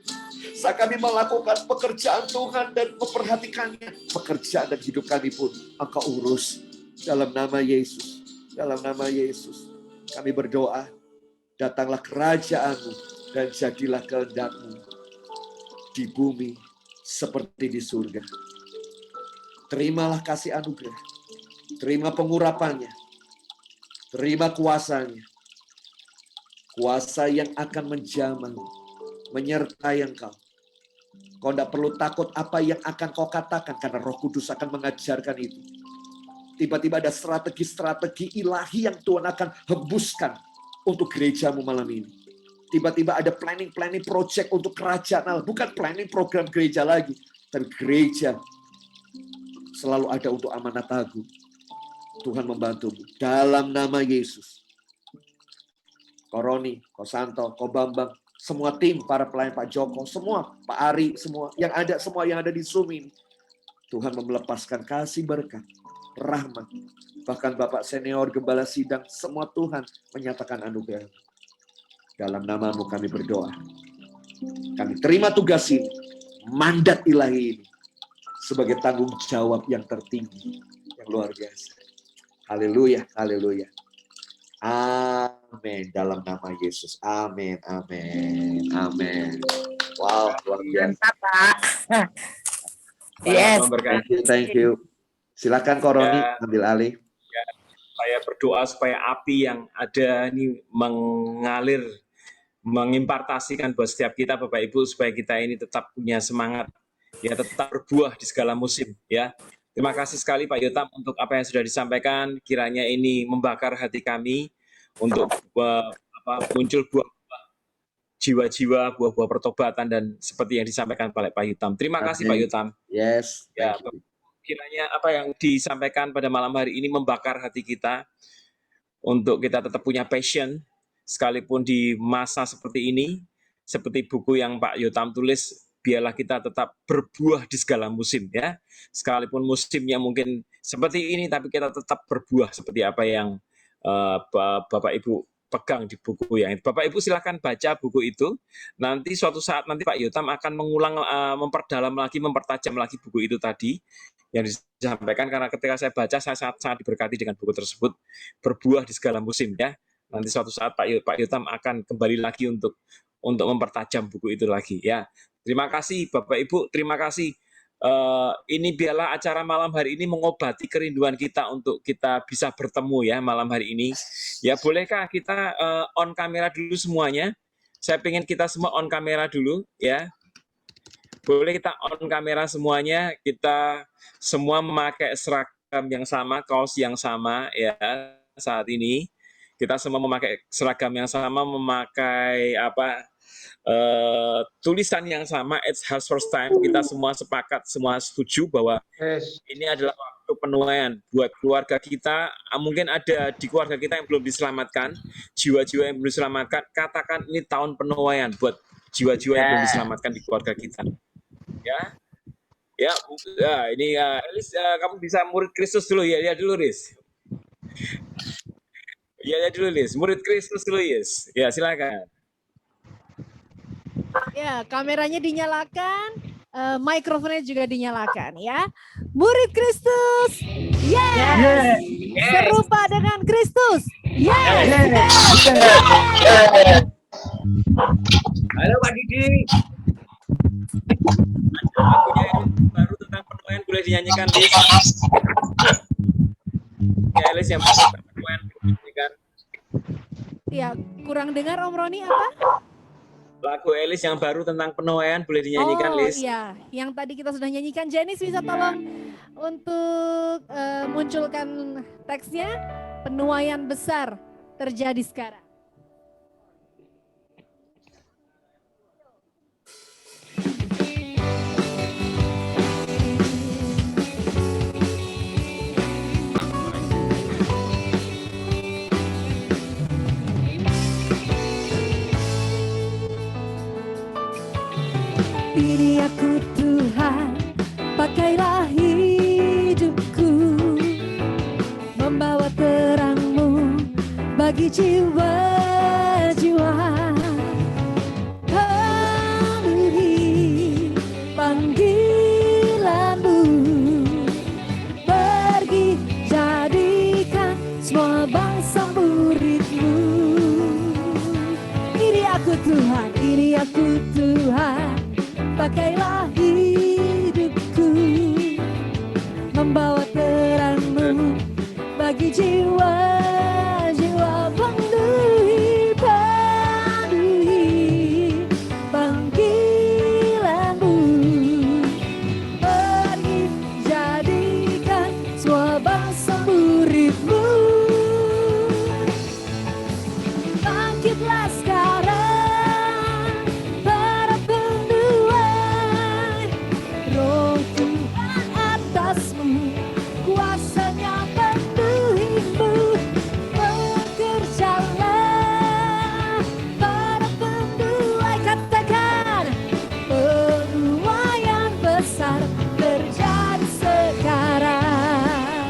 Saat kami melakukan pekerjaan Tuhan dan memperhatikannya, pekerjaan dan hidup kami pun Engkau urus. Dalam nama Yesus. Dalam nama Yesus. Kami berdoa. Datanglah kerajaan-Mu dan jadilah kehendak-Mu di bumi seperti di surga. Terimalah kasih anugerah. Terima pengurapannya. Terima kuasanya. Kuasa yang akan menjamah, menyertai Engkau. Kau tidak perlu takut apa yang akan kau katakan karena Roh Kudus akan mengajarkan itu. Tiba-tiba ada strategi-strategi ilahi yang Tuhan akan hembuskan untuk gereja-Mu malam ini. Tiba-tiba ada planning project untuk kerajaan Allah. Bukan planning program gereja lagi. Tapi gereja selalu ada untuk amanat agung. Tuhan membantu-Mu. Dalam nama Yesus. Ko Roni, Ko Santo, Ko Bambang. Semua tim, para pelayan Pak Joko. Semua, Pak Ari, semua. Semua yang ada di Zoom ini. Tuhan melepaskan kasih berkat. Rahmat. Bahkan Bapak Senior, Gembala Sidang, semua Tuhan menyatakan anugerah. Dalam nama-Mu kami berdoa. Kami terima tugas ini, mandat ilahi ini, sebagai tanggung jawab yang tertinggi, yang luar biasa. Haleluya, haleluya. Amin. Dalam nama Yesus. Amin, amin, amin. Wow, luar biasa. Yes. Thank you. Silakan Ko Roni, ambil alih. Saya berdoa supaya api yang ada ini mengalir, mengimpartasikan buat setiap kita, Bapak Ibu, supaya kita ini tetap punya semangat, ya, tetap berbuah di segala musim, ya. Terima kasih sekali Pak Yotam untuk apa yang sudah disampaikan. Kiranya ini membakar hati kami untuk muncul buah-buah jiwa-jiwa, buah-buah pertobatan dan seperti yang disampaikan oleh Pak Yotam. Terima kasih Pak Yotam. Yes. Ya, kiranya apa yang disampaikan pada malam hari ini membakar hati kita untuk kita tetap punya passion sekalipun di masa seperti ini, seperti buku yang Pak Yotam tulis, biarlah kita tetap berbuah di segala musim, ya. Sekalipun musimnya mungkin seperti ini, tapi kita tetap berbuah seperti apa yang Bapak Ibu pegang di buku yang itu. Bapak Ibu silakan baca buku itu. Nanti suatu saat nanti Pak Yotam akan mengulang, memperdalam lagi, mempertajam lagi buku itu tadi yang disampaikan, karena ketika saya baca saya sangat diberkati dengan buku tersebut, berbuah di segala musim, ya. Nanti suatu saat Pak Yotam akan kembali lagi untuk mempertajam buku itu lagi, ya. Terima kasih Bapak Ibu, terima kasih. Ini biarlah acara malam hari ini mengobati kerinduan kita untuk kita bisa bertemu, ya, malam hari ini. Ya, bolehkah kita on kamera dulu semuanya? Saya pengen kita semua on kamera dulu, ya. Boleh kita on kamera semuanya, kita semua memakai seragam yang sama, kaos yang sama ya saat ini. Kita semua memakai seragam yang sama, memakai tulisan yang sama, it's house first time. Kita semua sepakat, semua setuju bahwa ini adalah waktu penuaian buat keluarga kita. Mungkin ada di keluarga kita yang belum diselamatkan, jiwa-jiwa yang belum diselamatkan, katakan ini tahun penuaian buat jiwa-jiwa yang belum diselamatkan di keluarga kita. Ya, ini Elis, kamu bisa murid Kristus dulu ya, dulu Riz. Ya dulu Riz, murid Kristus dulu Yes. Ya silakan. Ya, kameranya dinyalakan, mikrofonnya juga dinyalakan ya. Murid Kristus, yes. Serupa dengan Kristus, yes. Halo Pak Didi. Lagunya yang baru tentang penuaian boleh dinyanyikan, Lis. Ya, Lis yang baru tentang penuaian boleh dinyanyikan. Ya, kurang dengar Om Roni apa? Lagu Elis yang baru tentang penuaian boleh dinyanyikan, Lis. Oh iya, yang tadi kita sudah nyanyikan. Janice bisa tolong untuk munculkan teksnya. Penuaian besar terjadi sekarang. Ini aku Tuhan, pakailah hidupku, membawa terang-Mu bagi jiwa-jiwa. Penuhi panggilan-Mu, pergi jadikan semua bangsa murid-Mu. Ini aku Tuhan, ini aku Tuhan, pakailah hidupku, membawa terang-Mu bagi jiwa-jiwa. Penuhi panggilan-Mu, pergi jadikan semua bangsa murid-Mu. Bangkitlah sekarang para penuai, Roh Tuhan atasmu, kuasanya penuhimu. Bekerjalah para penuai, katakan penuaian besar terjadi sekarang.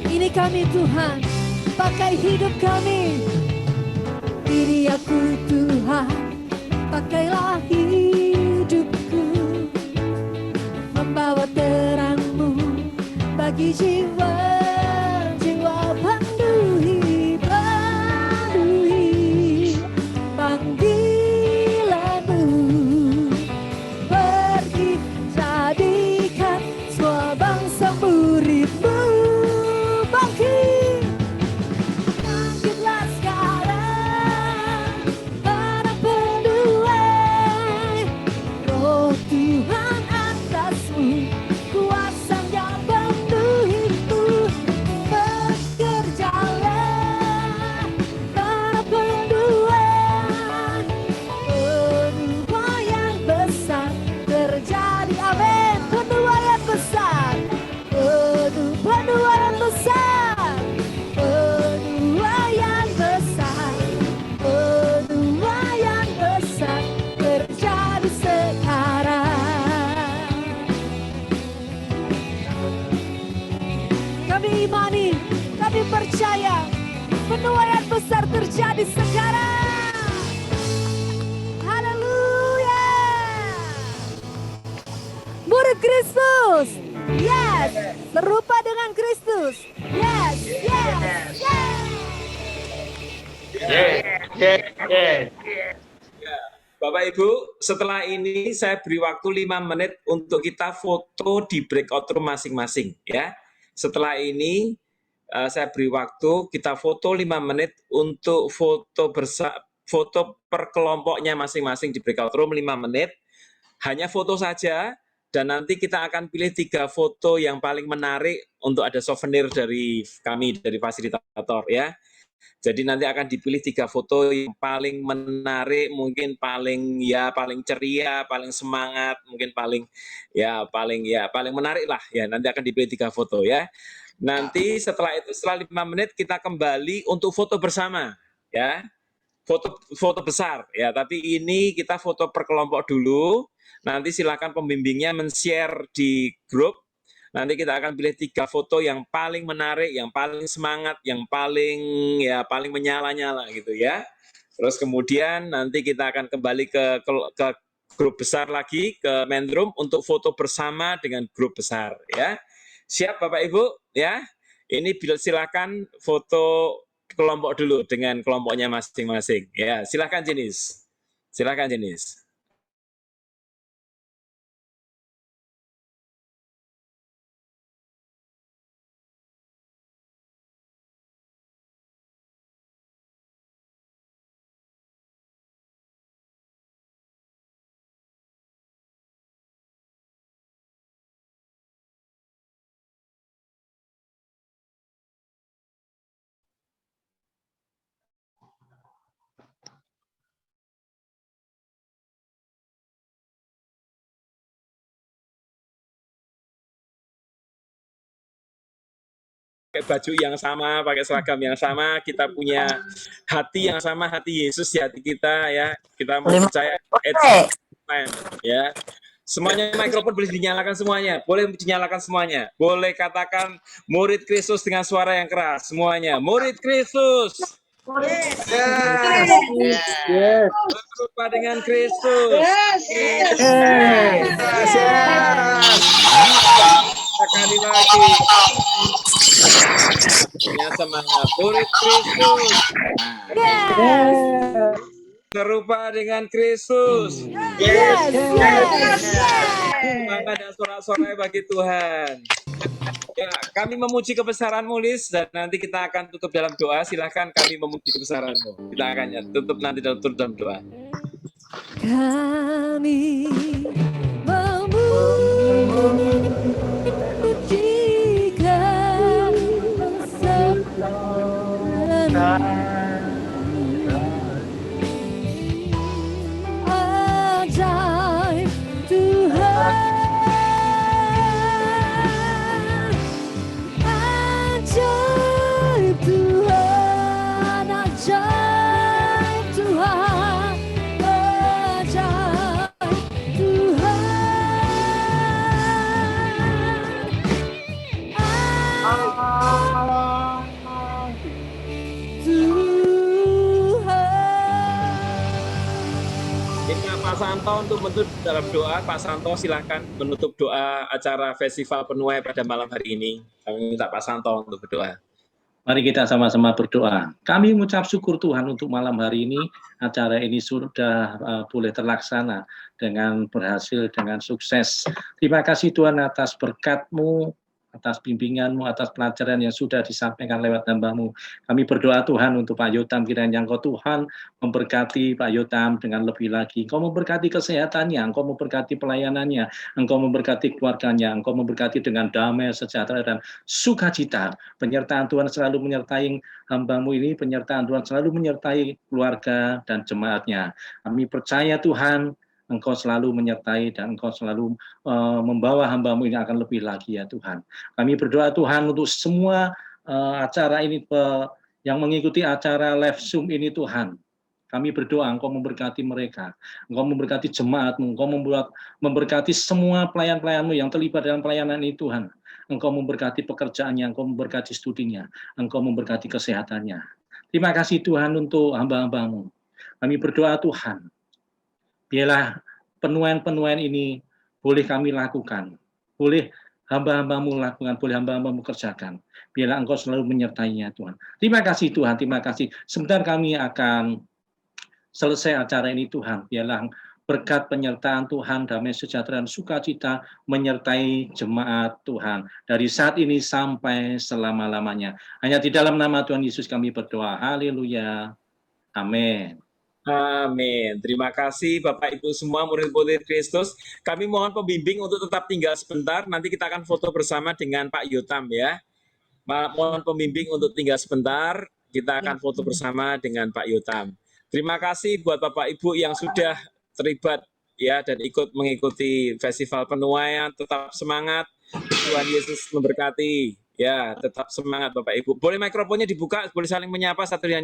Ini kami Tuhan, pakai hidup kami. Ini aku Tuhan, pakailah hidupku, membawa terang-Mu bagi jiwa-jiwa. Penuhi panggilan-Mu, pergi jadikan semua bangsa murid-Mu. Bangkitlah sekarang para penuai, Roh Tuhan atasmu, kuasanya penuhimu. Bekerjalah para penuai, penuaian besar terjadi. Amin. Penuaian besar, penuaian besar, penuaian besar, penuaian besar terjadi sekarang. Kami imani, kami percaya, penuaian besar terjadi sekarang. Haleluya. Murid Kristus, yes, serupa dengan Kristus, yes, yes, yes. Bapak Ibu, setelah ini saya beri waktu 5 menit untuk kita foto di breakout room masing-masing ya. Setelah ini saya beri waktu, kita foto 5 menit untuk foto per kelompoknya masing-masing di breakout room 5 menit, hanya foto saja, dan nanti kita akan pilih 3 foto yang paling menarik untuk ada souvenir dari kami, dari fasilitator ya. Jadi nanti akan dipilih 3 foto yang paling menarik, mungkin paling ceria, paling semangat, mungkin paling menarik lah ya. Nanti akan dipilih 3 foto ya. Nanti setelah itu, setelah 5 menit kita kembali untuk foto bersama ya. Foto besar ya, tapi ini kita foto per kelompok dulu. Nanti silakan pembimbingnya men-share di grup. Nanti kita akan pilih 3 foto yang paling menarik, yang paling semangat, yang paling menyala-nyala gitu ya. Terus kemudian nanti kita akan kembali ke grup besar lagi, ke main room untuk foto bersama dengan grup besar ya. Siap Bapak Ibu ya. Ini silakan foto kelompok dulu dengan kelompoknya masing-masing ya. Silakan Jenis. Silakan Jenis. Pakai baju yang sama, pakai seragam yang sama, kita punya hati yang sama, hati Yesus di hati kita ya. Kita mau percaya ya. Semuanya mikrofon boleh dinyalakan semuanya, boleh dinyalakan semuanya. Boleh katakan murid Kristus dengan suara yang keras semuanya. Murid Kristus. Serupa dengan Kristus. Sekali lagi. Semangat murid Kristus. Serupa dengan Kristus. Semangat dan sorak-sorai bagi Tuhan. Ya, kami memuji kebesaran-Mu, Lis, dan nanti kita akan tutup dalam doa. Silahkan kami memuji kebesaran-Mu. Kita akan tutup nanti dalam doa. Kami memuji ajaib Tuhan, ajaib Tuhan, ajaib Tuhan, ajaib Pak Santo untuk menutup dalam doa. Pak Santo silahkan menutup doa acara Festival Penuai pada malam hari ini. Kami minta Pak Santo untuk berdoa. Mari kita sama-sama berdoa. Kami mengucap syukur Tuhan untuk malam hari ini. Acara ini sudah boleh terlaksana dengan berhasil, dengan sukses. Terima kasih Tuhan atas berkat-Mu, atas bimbingan-Mu, atas pelajaran yang sudah disampaikan lewat hamba-Mu. Kami berdoa Tuhan untuk Pak Yotam, kiranya Engkau Tuhan memberkati Pak Yotam dengan lebih lagi. Engkau memberkati kesehatannya, Engkau memberkati pelayanannya, Engkau memberkati keluarganya, Engkau memberkati dengan damai, sejahtera, dan sukacita. Penyertaan Tuhan selalu menyertai hamba-Mu ini, penyertaan Tuhan selalu menyertai keluarga dan jemaatnya. Kami percaya Tuhan, Engkau selalu menyertai dan Engkau selalu membawa hamba-Mu ini akan lebih lagi ya Tuhan. Kami berdoa Tuhan untuk semua acara ini yang mengikuti acara live Zoom ini Tuhan. Kami berdoa Engkau memberkati mereka, Engkau memberkati jemaat-Mu, Engkau memberkati semua pelayan-pelayan-Mu yang terlibat dalam pelayanan ini Tuhan. Engkau memberkati pekerjaannya, Engkau memberkati studinya, Engkau memberkati kesehatannya. Terima kasih Tuhan untuk hamba-hamba-Mu. Kami berdoa Tuhan, biarlah penuaian-penuaian ini boleh kami lakukan, boleh hamba-hamba-Mu lakukan, boleh hamba-hamba-Mu kerjakan. Biarlah Engkau selalu menyertainya Tuhan. Terima kasih Tuhan, terima kasih. Sebentar kami akan selesai acara ini Tuhan. Biarlah berkat penyertaan Tuhan, damai sejahtera dan sukacita menyertai jemaat Tuhan dari saat ini sampai selama-lamanya. Hanya di dalam nama Tuhan Yesus kami berdoa. Haleluya. Amin. Amin. Terima kasih Bapak Ibu semua murid-murid Kristus. Kami mohon pembimbing untuk tetap tinggal sebentar. Nanti kita akan foto bersama dengan Pak Yotam ya. Mohon pembimbing untuk tinggal sebentar. Kita akan foto bersama dengan Pak Yotam. Terima kasih buat Bapak Ibu yang sudah terlibat ya dan ikut mengikuti festival penuaian. Tetap semangat. Tuhan Yesus memberkati. Ya, tetap semangat Bapak Ibu. Boleh mikrofonnya dibuka, boleh saling menyapa satu dengan yang